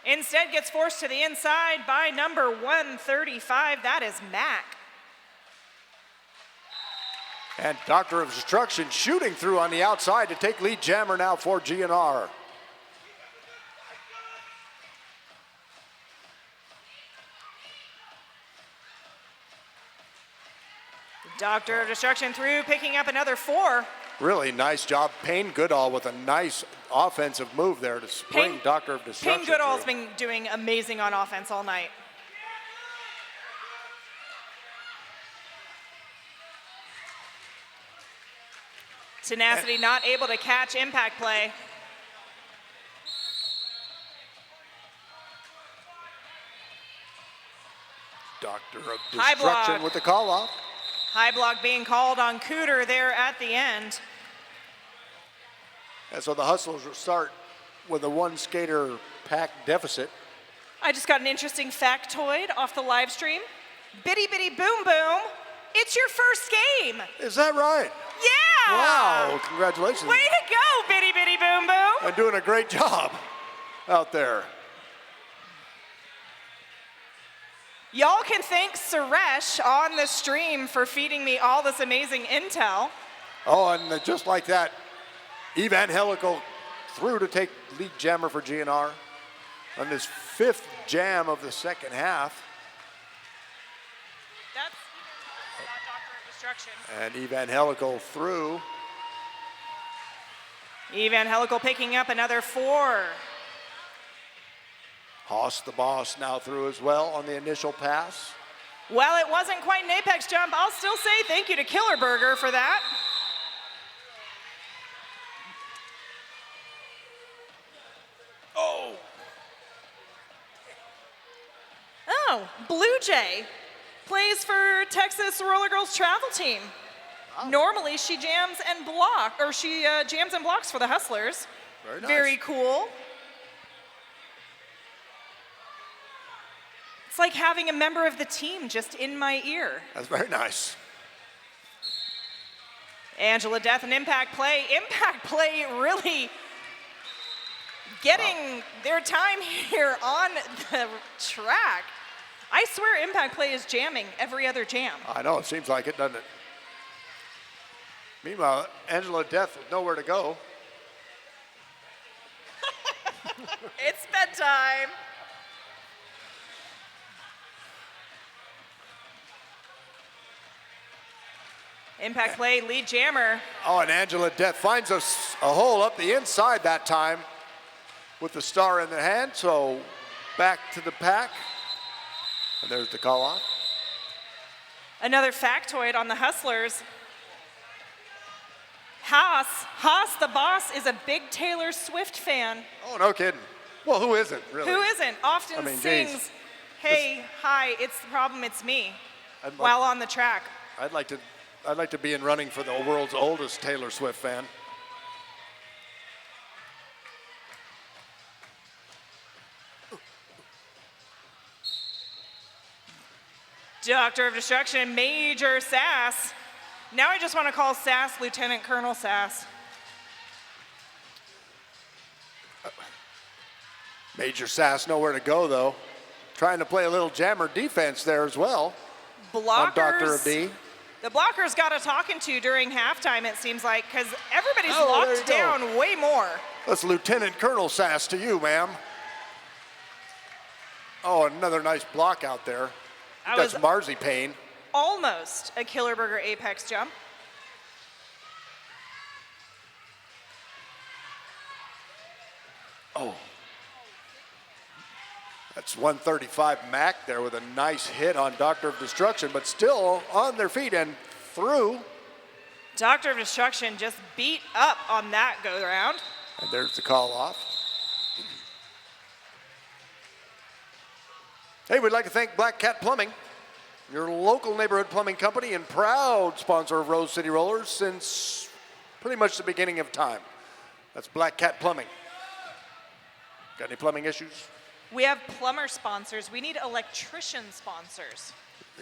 Instead gets forced to the inside by number 135. That is Mac. And Doctor of Destruction shooting through on the outside to take lead jammer now for GNR. Doctor of Destruction through, picking up another 4. Really nice job. Payne Goodall with a nice offensive move there to spring Payne- Doctor of Destruction. Payne Goodall's through. been doing amazing on offense all night. Tenacity not able to catch impact play. Doctor of High Destruction block. with the call off. High block being called on Cooter there at the end. And so the Hustlers will start with a 1 skater pack deficit. I just got an interesting factoid off the live stream. Bitty Bitty Boom Boom, it's your first game. Is that right? Yeah! Wow, congratulations. Way to go, Bitty Bitty Boom Boom. And doing a great job out there. Y'all can thank Suresh on the stream for feeding me all this amazing intel. Oh, and just like that, Evangelical through to take lead jammer for GNR on his 5th jam of the second half. That's Doctor of Destruction. And Evangelical through. Evangelical picking up another 4. Haas the boss now through as well on the initial pass. Well, it wasn't quite an apex jump. I'll still say thank you to Killer Burger for that. Oh, Blue Jay plays for Texas Roller Girls travel team. Normally she jams and jams and blocks for the Hustlers. Very nice. Very cool. It's like having a member of the team just in my ear. That's very nice. Angela Death and Impact Play. Impact Play really getting their time here on the track. I swear Impact Play is jamming every other jam. I know, it seems like it, doesn't it? Meanwhile, Angela Death with nowhere to go. It's bedtime. Impact Play, lead jammer. Oh, and Angela Death finds a hole up the inside that time with the star in the hand. So back to the pack. And there's the call off. Another factoid on the Hustlers. Haas the boss is a big Taylor Swift fan. Oh, no kidding. Well, who isn't, really? Who isn't? Often I mean, sings, geez. hey, hi, it's the problem, it's me, I'd like- while on the track. I'd like to be in running for the world's oldest Taylor Swift fan. Doctor of Destruction, Major Sass. Now I just want to call Sass Lieutenant Colonel Sass. Major Sass nowhere to go, though. Trying to play a little jammer defense there as well. On Doctor of D. The blockers got a talking to during halftime, it seems like, because everybody's Oh, there locked you go. down way more. That's Lieutenant Colonel Sass to you, ma'am. Oh, another nice block out there. That That's was Marzipan. almost a Killer Burger Apex jump. Oh. That's 135 Mac there with a nice hit on Doctor of Destruction, but still on their feet and through. Doctor of Destruction just beat up on that go round. And there's the call off. Hey, we'd like to thank Black Cat Plumbing. your local neighborhood plumbing company and proud sponsor of Rose City Rollers since pretty much the beginning of time. That's Black Cat Plumbing. Got any plumbing issues? We have plumber sponsors. We need electrician sponsors.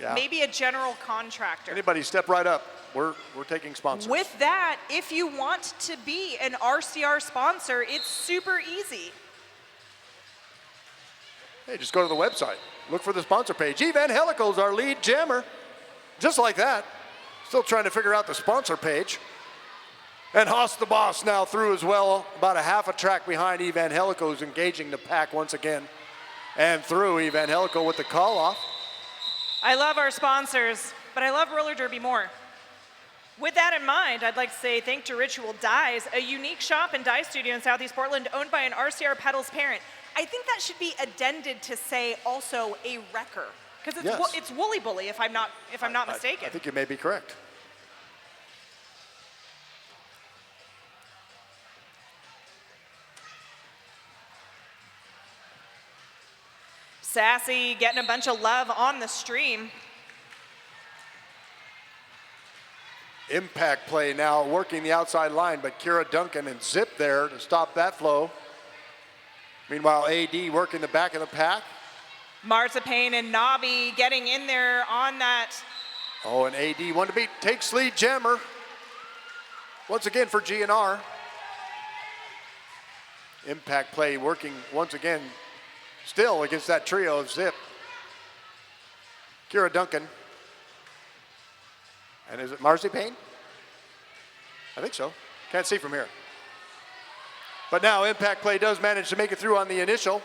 Yeah. Maybe a general contractor. Anybody step right up. We're taking sponsors. With that, if you want to be an RCR sponsor, it's super easy. Hey, just go to the website. Look for the sponsor page. Evangelical's our lead jammer. Just like that. Still trying to figure out the sponsor page. And Haas the Boss now through as well. About a half a track behind Evangelical, who's engaging the pack once again. And through Evangelical with the call off. I love our sponsors, but I love roller derby more. With that in mind, I'd like to say thank to Ritual Dies, a unique shop and dye studio in Southeast Portland owned by an RCR Pedals parent. I think that should be addended to say also a wrecker, because it's, Yes. it's Woolly Bully if I'm not mistaken. I think you may be correct. Sassy getting a bunch of love on the stream. Impact play now working the outside line, but Kira Duncan and Zip there to stop that flow. Meanwhile, AD working the back of the pack. Marzipan and Nobby getting in there on that. Oh, and AD one to beat, takes lead jammer. Once again for GNR. Impact play working once again, still against that trio of Zip. Kira Duncan. And is it Marzipan? I think so. Can't see from here. But now Impact Play does manage to make it through on the initial.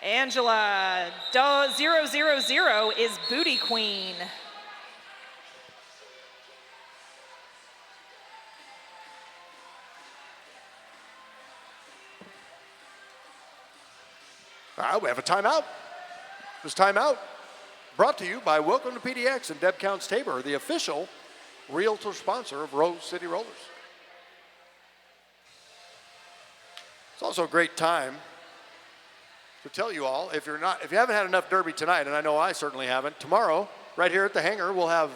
Angela 000 is Booty Queen. All right, we have a timeout. This timeout brought to you by Welcome to PDX and Deb Counts Tabor, the official realtor sponsor of Rose City Rollers. It's also a great time to tell you all, if you haven't had enough derby tonight, and I know I certainly haven't, tomorrow, right here at the hangar, we'll have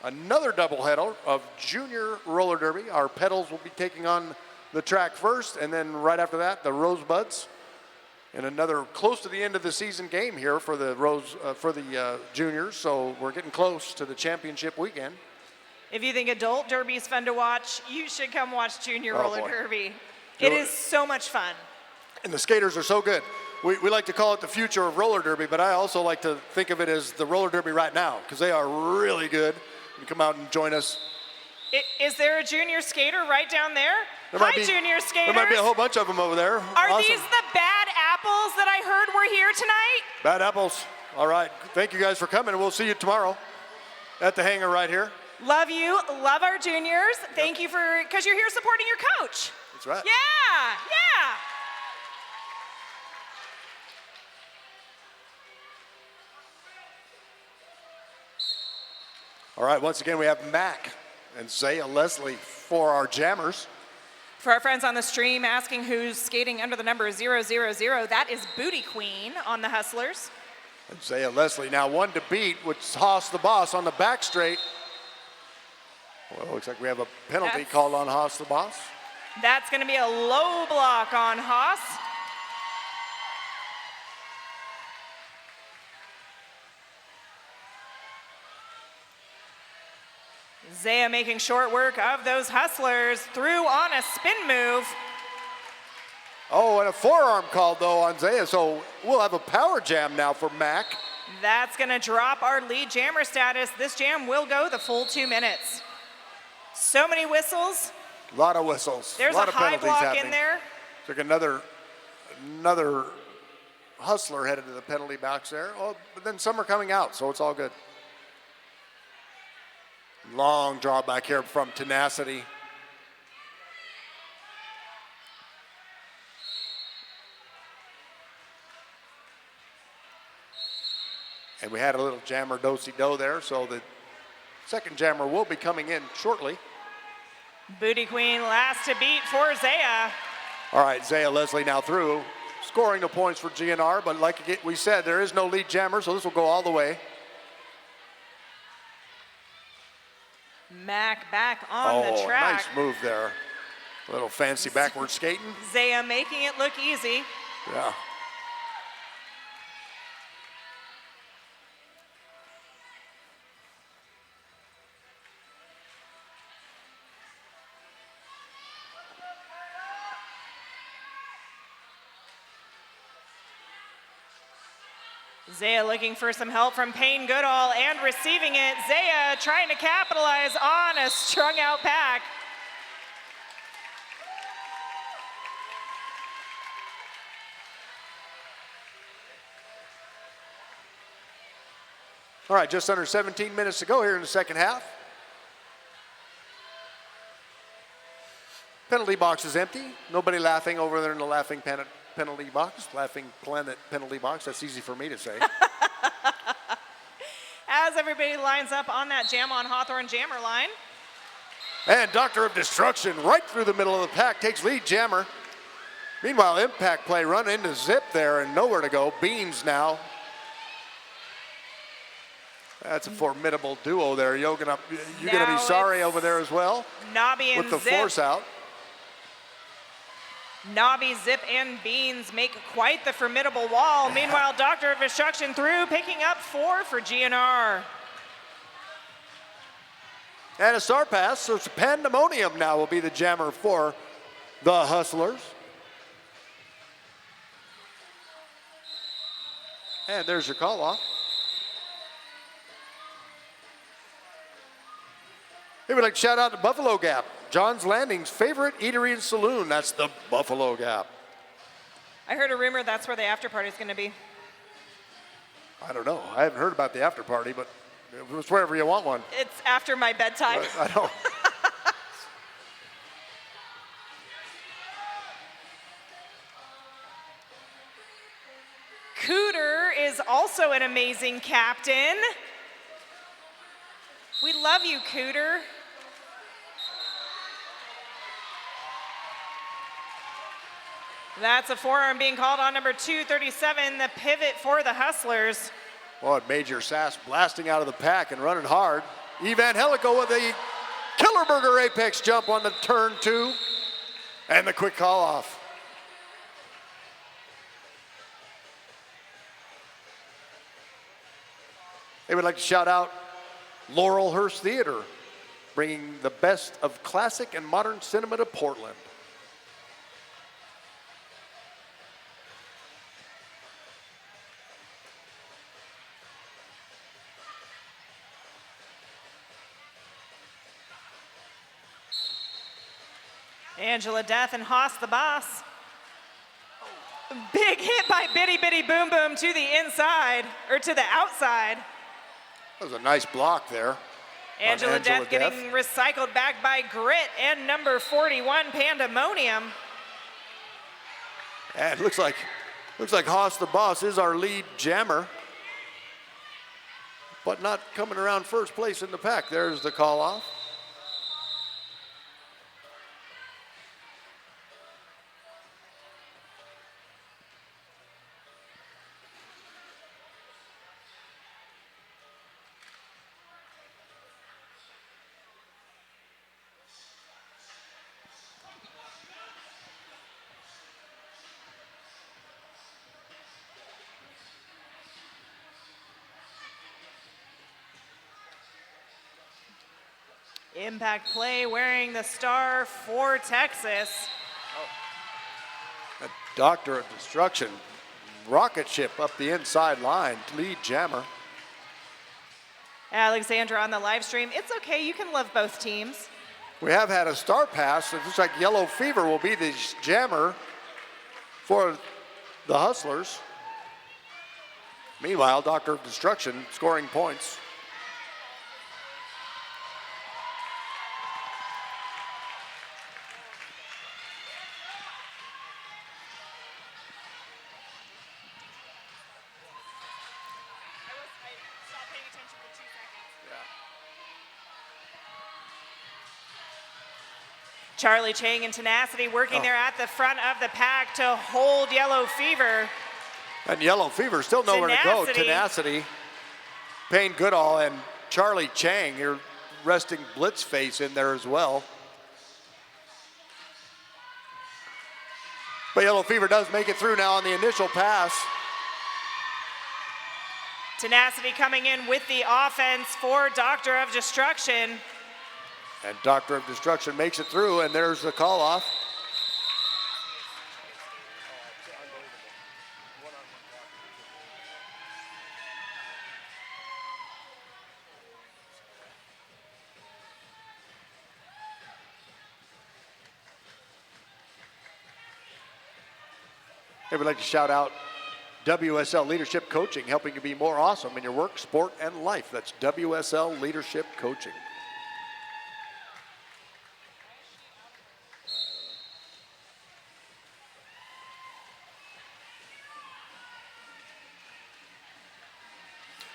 another doubleheader of junior roller derby. Our pedals will be taking on the track first, and then right after that, the Rosebuds. And another close to the end of the season game here for the juniors. So we're getting close to the championship weekend. If you think adult derby is fun to watch, you should come watch junior roller boy. derby. It is so much fun. And the skaters are so good. We like to call it the future of roller derby, but I also like to think of it as the roller derby right now because they are really good. You come out and join us. Is there a junior skater right down there? There Hi, junior skaters. There might be a whole bunch of them over there. Are Awesome. these the bad apples that I heard were here tonight? Bad apples. All right. Thank you guys for coming, and we'll see you tomorrow at the hangar right here. Love you. Love our juniors. Thank you because you're here supporting your coach. That's right. Yeah. All right. Once again, we have Mac and Zaya Leslie for our jammers. For our friends on the stream asking who's skating under the number 000, that is Booty Queen on the Hustlers. And Zaya Leslie now one to beat, which is Haas the Boss on the back straight. Well, looks like we have a penalty called on Haas the Boss. That's going to be a low block on Haas. Zaya making short work of those Hustlers through on a spin move. Oh, and a forearm called though on Zaya, so we'll have a power jam now for Mac. That's going to drop our lead jammer status. This jam will go the full 2 minutes. So many whistles. A lot of whistles. There's a lot a of high penalties block happening. in there. Took another Hustler headed to the penalty box there. Oh, but then some are coming out, so it's all good. Long draw back here from Tenacity. And we had a little jammer do-si-do there, so the second jammer will be coming in shortly. Booty Queen last to beat for Zaya. All right, Zaya Leslie now through. scoring the points for GNR, but like we said, there is no lead jammer, so this will go all the way. Mac back on the track. Nice move there. A little fancy backward skating. Zaya making it look easy. Yeah. Zaya looking for some help from Payne Goodall and receiving it. Zaya trying to capitalize on a strung out pack. All right, just under 17 minutes to go here in the second half. Penalty box is empty. Nobody laughing over there in the laughing penalty box. Laughing planet penalty box. That's easy for me to say. As everybody lines up on that Jam on Hawthorne jammer line. And Doctor of Destruction right through the middle of the pack takes lead jammer. Meanwhile, impact play run into Zip there and nowhere to go. Beans now. That's a formidable duo there. You're gonna be sorry over there as well. Nobby and with the Zip. force out. Nobby, Zip, and Beans make quite the formidable wall. Meanwhile, Doctor of Destruction through, picking up 4 for GNR. And a star pass, so it's Pandemonium now will be the jammer for the Hustlers. And there's your call off. Hey, we'd like to shout out to Buffalo Gap, John's Landing's favorite eatery and saloon. That's the Buffalo Gap. I heard a rumor that's where the after party is going to be. I don't know. I haven't heard about the after party, but it's wherever you want one. It's after my bedtime. I know. Cooter is also an amazing captain. We love you, Cooter. That's a forearm being called on number 237, the pivot for the Hustlers. Well, Major Sass blasting out of the pack and running hard. Evan Helico with a killer burger apex jump on the turn 2. And the quick call off. They would like to shout out Laurelhurst Theater, bringing the best of classic and modern cinema to Portland. Angela Death and Haas the Boss. Big hit by Bitty Bitty Boom Boom to the inside, or to the outside. That was a nice block there. Angela Death getting recycled back by Grit and number 41, Pandemonium. And it looks like Haas the Boss is our lead jammer, but not coming around first place in the pack. There's the call off. Impact play wearing the star for Texas. A Doctor of Destruction, rocket ship up the inside line, lead jammer. Alexandra on the live stream. It's okay, you can love both teams. We have had a star pass. It looks like Yellow Fever will be the jammer for the Hustlers. Meanwhile, Doctor of Destruction scoring points. Charlie Chang and Tenacity working there at the front of the pack to hold Yellow Fever. And Yellow Fever still nowhere to go. Tenacity, Payne Goodall, and Charlie Chang, your resting blitz face in there as well. But Yellow Fever does make it through now on the initial pass. Tenacity coming in with the offense for Doctor of Destruction. And Doctor of Destruction makes it through, and there's the call off. Hey, we'd like to shout out WSL Leadership Coaching, helping you be more awesome in your work, sport, and life. That's WSL Leadership Coaching.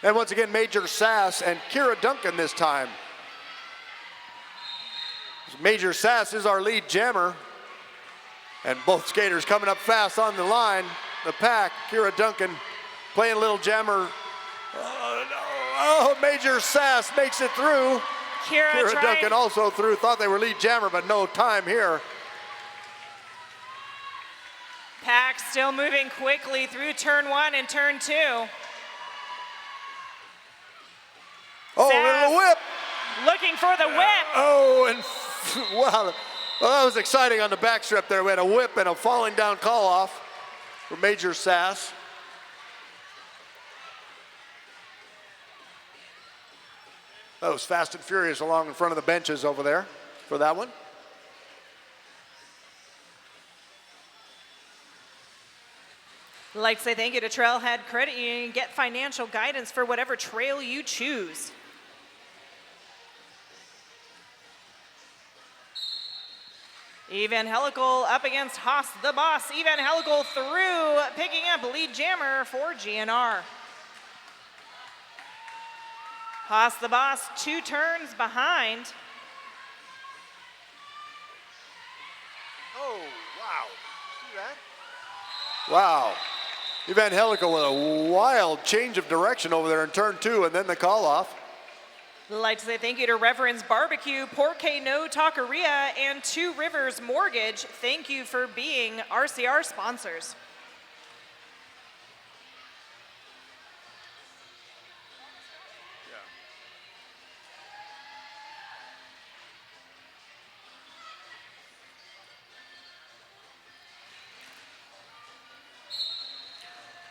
And once again, Major Sass and Kira Duncan this time. Major Sass is our lead jammer. And both skaters coming up fast on the line. The pack, Kira Duncan playing a little jammer. Oh, Major Sass makes it through. Kira Duncan also through. Thought they were lead jammer, but no time here. Pack still moving quickly through turn 1 and turn 2. Oh, little whip. Looking for the whip. Oh, and wow. Well, that was exciting on the backstrip there. We had a whip and a falling down call off for Major Sass. That was fast and furious along in front of the benches over there for that one. I'd like to say thank you to Trailhead Credit Union. Get financial guidance for whatever trail you choose. Evangelical up against Haas the Boss. Evangelical through, picking up lead jammer for GNR. Haas the Boss 2 turns behind. Oh, wow. See that? Wow. Evangelical with a wild change of direction over there in turn 2, and then the call off. I'd like to say thank you to Reverend's Barbecue, Porque No Taqueria, and Two Rivers Mortgage. Thank you for being RCR sponsors.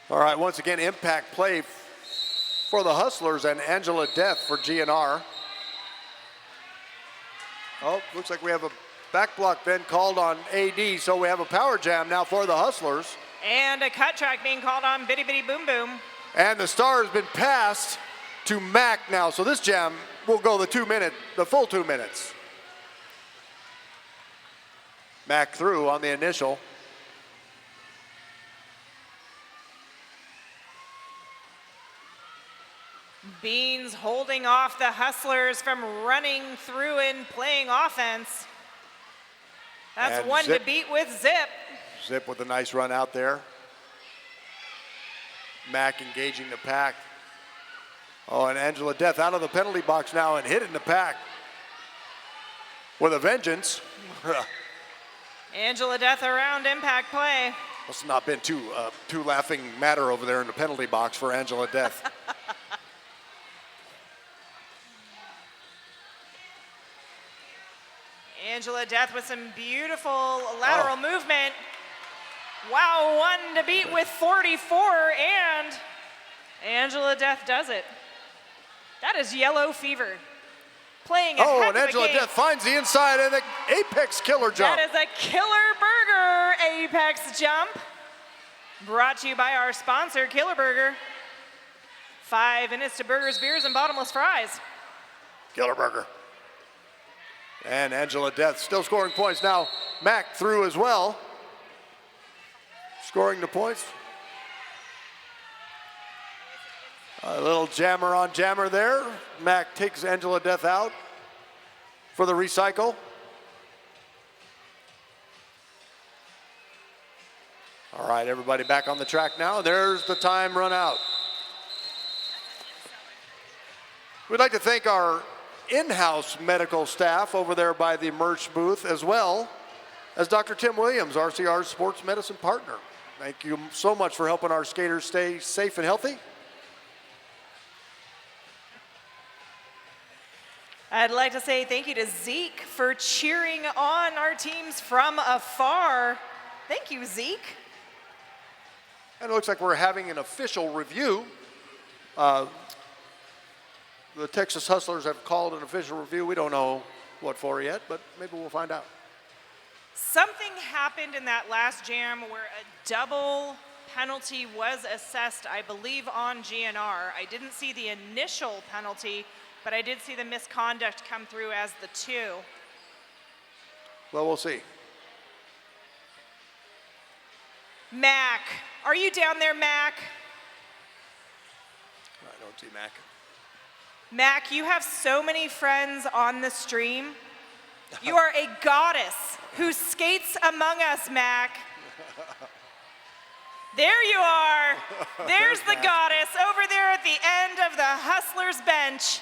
All right, once again, impact play for the Hustlers and Angela Death for GNR. Oh, looks like we have a back block then called on AD, so we have a power jam now for the Hustlers. And a cut track being called on Bitty Bitty Boom Boom. And the star has been passed to Mac now, so this jam will go the full 2 minutes. Mac through on the initial. Beans holding off the Hustlers from running through and playing offense. That's And one Zip. to beat with Zip. Zip with a nice run out there. Mac engaging the pack. Oh, and Angela Death out of the penalty box now and hitting the pack with a vengeance. Angela Death around impact play. Must have not been too laughing matter over there in the penalty box for Angela Death. Angela Death with some beautiful lateral movement. Wow, one to beat with 44, and Angela Death does it. That is Yellow Fever. Playing a Oh, heck and of a Angela game. Death finds the inside and the apex killer jump. That is a killer burger apex jump. Brought to you by our sponsor, Killer Burger. 5 minutes to burgers, beers, and bottomless fries. Killer burger. And Angela Death still scoring points now. Mac through as well. Scoring the points. A little jammer on jammer there. Mac takes Angela Death out for the recycle. All right, everybody back on the track now. There's the time run out. We'd like to thank our in-house medical staff over there by the merch booth, as well as Dr. Tim Williams, RCR's sports medicine partner. Thank you so much for helping our skaters stay safe and healthy. I'd like to say thank you to Zeke for cheering on our teams from afar. Thank you, Zeke. And it looks like we're having an official review. The Texas Hustlers have called an official review. We don't know what for yet, but maybe we'll find out. Something happened in that last jam where a double penalty was assessed, I believe, on GNR. I didn't see the initial penalty, but I did see the misconduct come through as the 2. Well, we'll see. Mac, are you down there, Mac? I don't see Mac. Mac, you have so many friends on the stream. You are a goddess who skates among us, Mac. There you are. There's the goddess over there at the end of the Hustlers bench.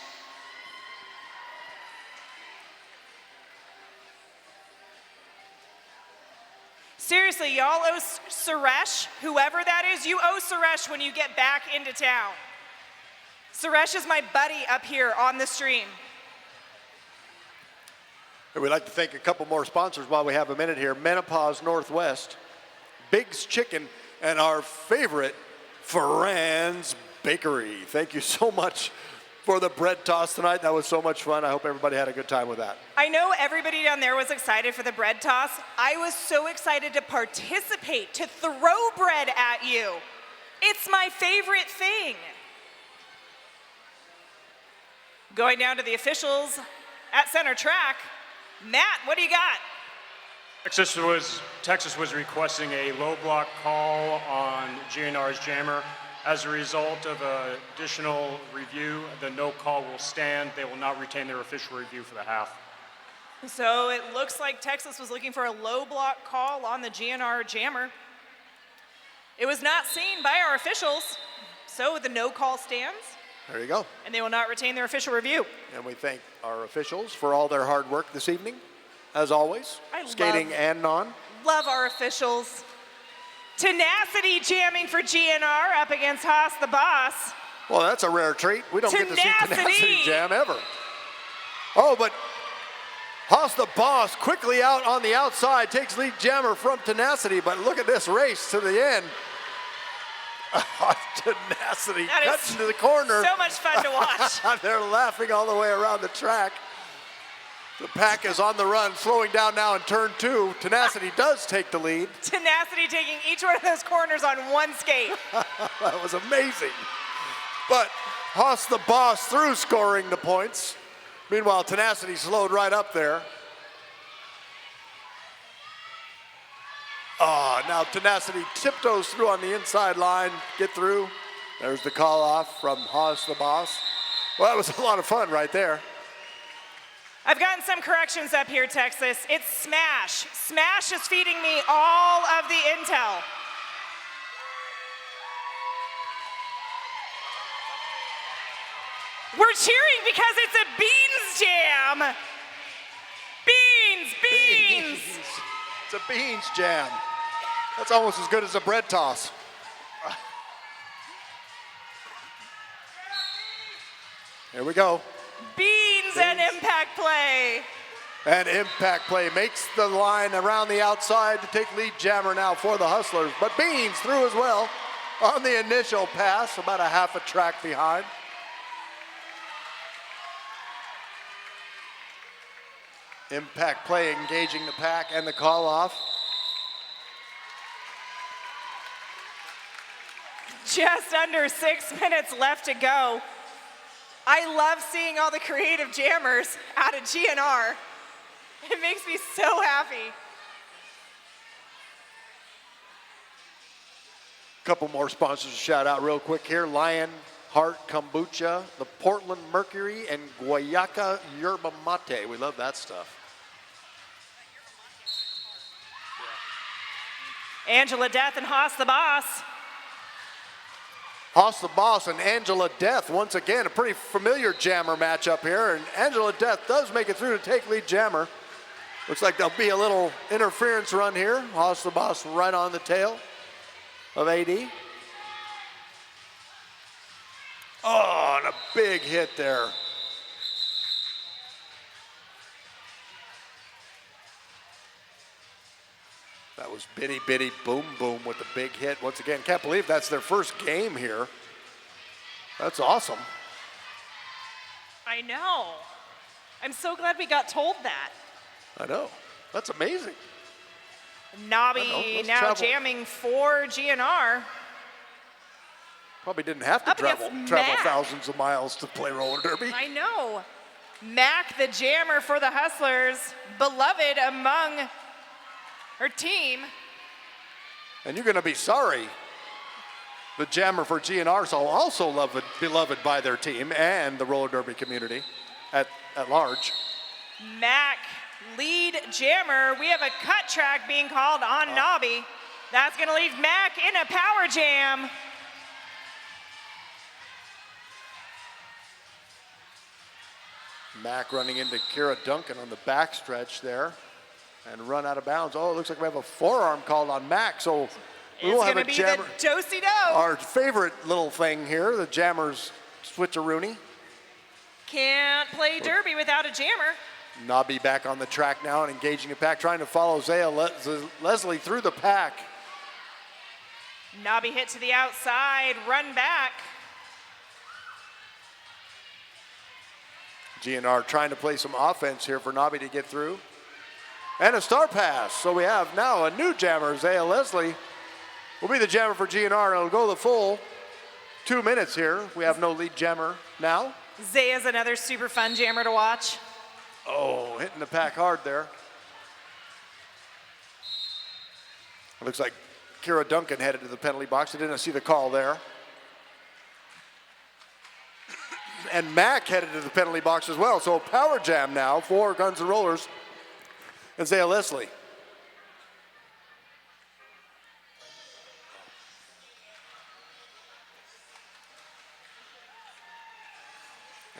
Seriously, y'all owe Suresh, whoever that is, you owe Suresh when you get back into town. Suresh is my buddy up here on the stream. And we'd like to thank a couple more sponsors while we have a minute here. Menopause Northwest, Big's Chicken, and our favorite, Ferran's Bakery. Thank you so much for the bread toss tonight. That was so much fun. I hope everybody had a good time with that. I know everybody down there was excited for the bread toss. I was so excited to participate, to throw bread at you. It's my favorite thing. Going down to the officials at center track. Matt, what do you got? Texas was requesting a low block call on GNR's jammer. As a result of an additional review, the no call will stand. They will not retain their official review for the half. So it looks like Texas was looking for a low block call on the GNR jammer. It was not seen by our officials, so the no call stands. There you go. And they will not retain their official review. And we thank our officials for all their hard work this evening, as always, skating and non. Love our officials. Tenacity jamming for GNR up against Haas the Boss. Well, that's a rare treat. We don't get to see Tenacity jam ever. Oh, but Haas the Boss quickly out on the outside, takes lead jammer from Tenacity, but look at this race to the end. Tenacity cuts into the corner. So much fun to watch. They're laughing all the way around the track. The pack is on the run, slowing down now in turn 2. Tenacity does take the lead. Tenacity taking each one of those corners on one skate. That was amazing. But Haas the Boss through scoring the points. Meanwhile, Tenacity slowed right up there. Now Tenacity tiptoes through on the inside line, get through. There's the call off from Haas the Boss. Well, that was a lot of fun right there. I've gotten some corrections up here, Texas. It's Smash. Smash is feeding me all of the intel. We're cheering because it's a Beans jam. Beans. It's a Beans jam. That's almost as good as a bread toss. Here we go. Beans and impact play. And impact play makes the line around the outside to take lead jammer now for the Hustlers. But Beans through as well on the initial pass, about a half a track behind. Impact play engaging the pack and the call off. Just under 6 minutes left to go. I love seeing all the creative jammers out of GNR. It makes me so happy. Couple more sponsors to shout out real quick here. Lion Heart Kombucha, the Portland Mercury, and Guayaca Yerba Mate. We love that stuff. Angela Death and Haas the Boss. Haas the Boss and Angela Death, once again, a pretty familiar jammer matchup here, and Angela Death does make it through to take lead jammer. Looks like there'll be a little interference run here. Haas the Boss right on the tail of AD. Oh, and a big hit there. That was Bitty Bitty Boom Boom with the big hit. Once again, can't believe that's their first game here. That's awesome. I know. I'm so glad we got told that. I know. That's amazing. Nobby let's now travel. jamming for GNR. Probably didn't have to Up travel against Mac. thousands of miles to play roller derby. I know. Mac, the jammer for the Hustlers, beloved among her team. And you're going to be sorry. The jammer for GNR is also beloved by their team and the roller derby community at large. Mac, lead jammer. We have a cut track being called on Nobby. That's going to leave Mac in a power jam. Mac running into Kira Duncan on the backstretch there and run out of bounds. Oh, it looks like we have a forearm called on Mac, so we will It's have going a to be jammer. the do-si-do. Our favorite little thing here, the jammer's switcheroony. Can't play derby without a jammer. Nobby back on the track now and engaging the pack, trying to follow Zaya Leslie through the pack. Nobby hit to the outside, run back. GNR trying to play some offense here for Nobby to get through. And a star pass. So we have now a new jammer, Zaya Leslie. Will be the jammer for GNR. It'll go the full 2 minutes here. We have no lead jammer now. Zaya's another super fun jammer to watch. Oh, hitting the pack hard there. It looks like Kira Duncan headed to the penalty box. I didn't see the call there. And Mac headed to the penalty box as well. So a power jam now for Guns N' Rollers and Zaya Leslie.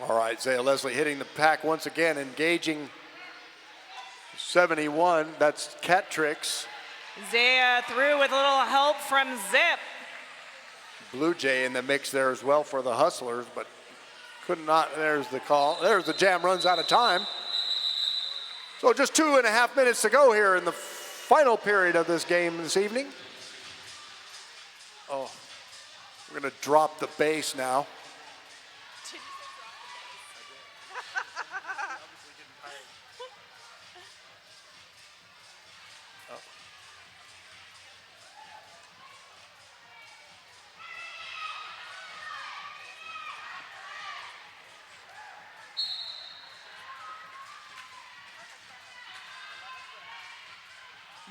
All right, Zaya Leslie hitting the pack once again, engaging 71. That's Cat Tricks. Zaya through with a little help from Zip. Blue Jay in the mix there as well for the Hustlers, but could not. There's the call. There's the jam, runs out of time. So just 2.5 minutes to go here in the final period of this game this evening. Oh, we're going to drop the bass now.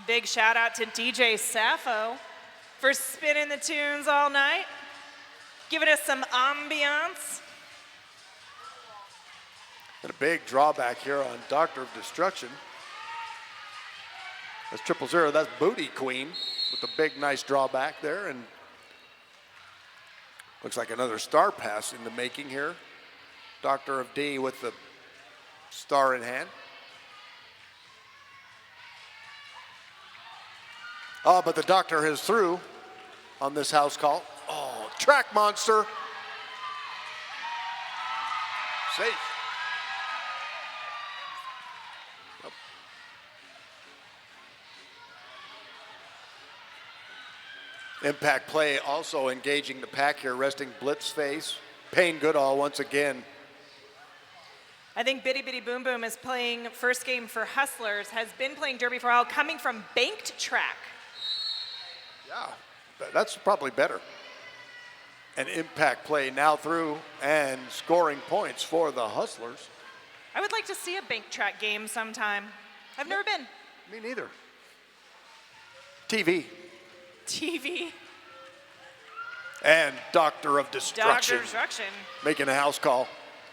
Big shout out to DJ Sappho for spinning the tunes all night, giving us some ambiance. And a big drawback here on Doctor of Destruction. That's 000. That's Booty Queen with the big nice drawback there. And looks like another star pass in the making here. Doctor of D with the star in hand. Oh, but the doctor is through on this house call. Oh, track monster. Safe. Yep. Impact play also engaging the pack here, resting Blitz face. Payne Goodall once again. I think Bitty Bitty Boom Boom is playing first game for Hustlers, has been playing derby for a while, coming from banked track. Yeah, that's probably better. An impact play now through and scoring points for the Hustlers. I would like to see a bank track game sometime. I've never been. Me neither. TV. TV. And Doctor of Destruction Dr. Destruction making a house call.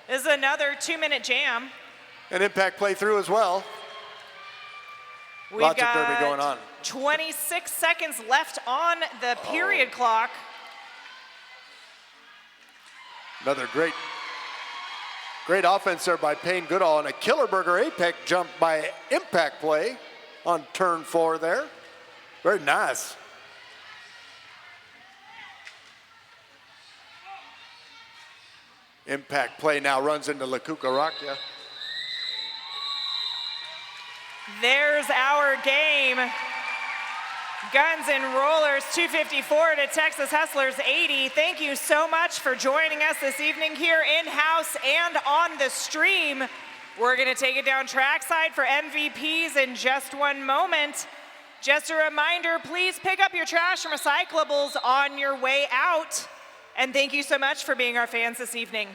is another 2-minute jam. An impact play through as well. We've Lots of got derby going on. 26 seconds left on the period clock. Another great offense there by Payne Goodall, and a Killerberger apex jump by Impact Play on turn 4 there. Very nice. Impact Play now runs into La Cucaracha. There's our game. Guns and Rollers 254 to Texas Hustlers 80. Thank you so much for joining us this evening here in-house and on the stream. We're gonna take it down trackside for MVPs in just one moment. Just a reminder, please pick up your trash and recyclables on your way out. And thank you so much for being our fans this evening.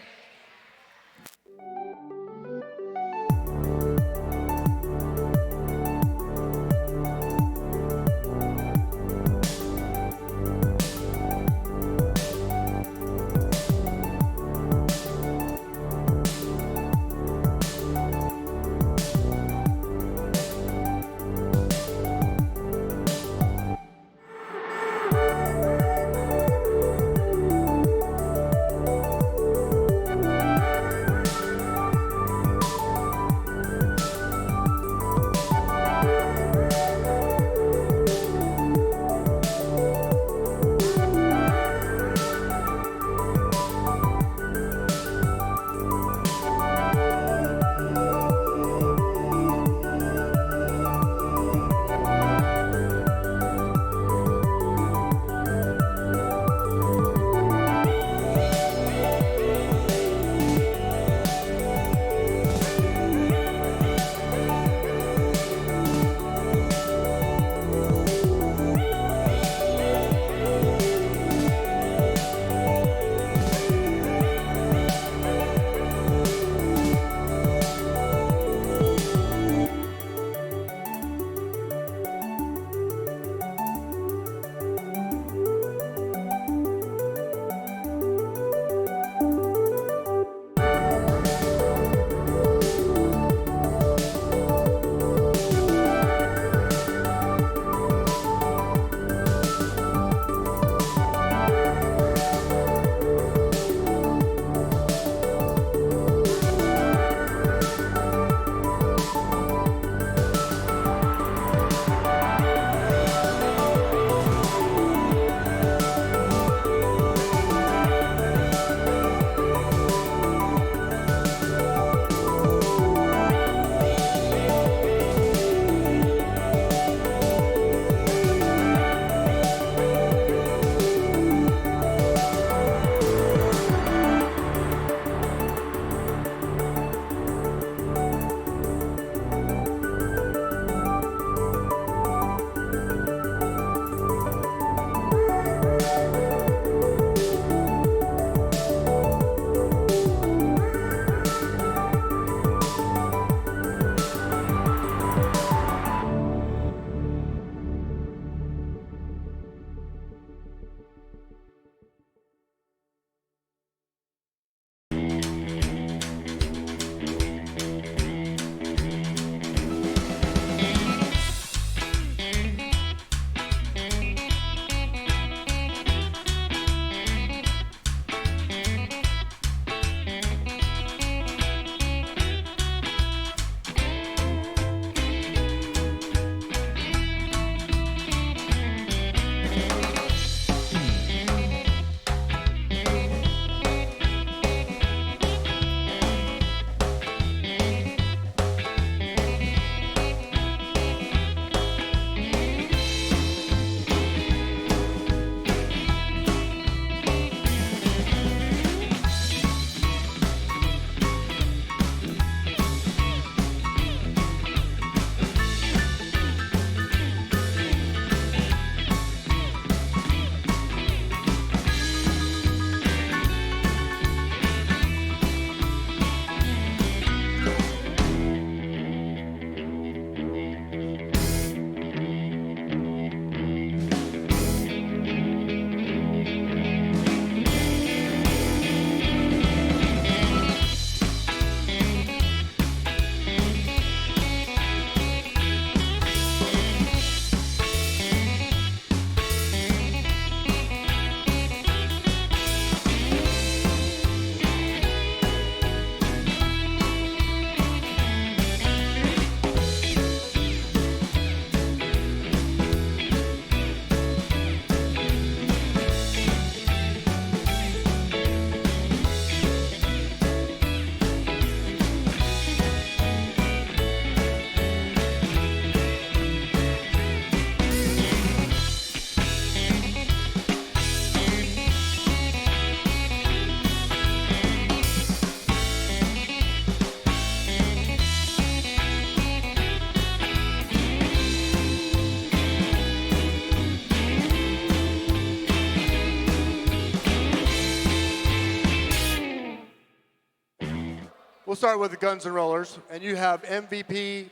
we'll start with the Guns N' Rollers, and you have MVP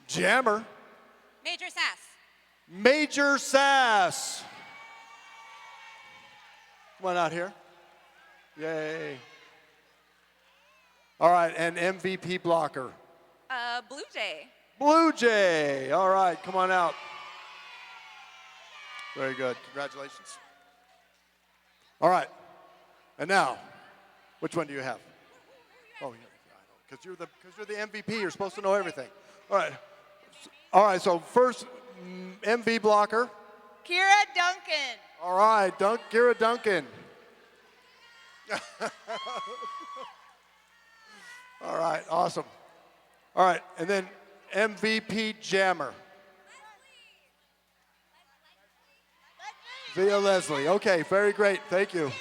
Jammer, Major Sass. Major Sass. Come on out here. Yay. All right, and MVP Blocker. Blue Jay. Blue Jay. All right, come on out. Very good. Congratulations. All right. And now, which one do you have? Oh, yeah, because you're the MVP. You're supposed to know everything. All right. All right. So first, MV Blocker. Kira Duncan. All right, Kira Duncan. All right, awesome. All right, and then MVP Jammer. Via Leslie. Okay, very great. Thank you.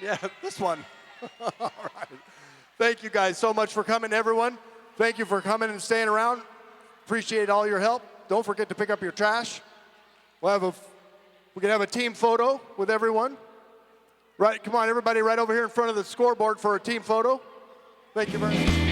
Yeah, this one. All right. Thank you guys so much for coming, everyone. Thank you for coming and staying around. Appreciate all your help. Don't forget to pick up your trash. We can have a team photo with everyone. Right, come on, everybody right over here in front of the scoreboard for a team photo. Thank you very much.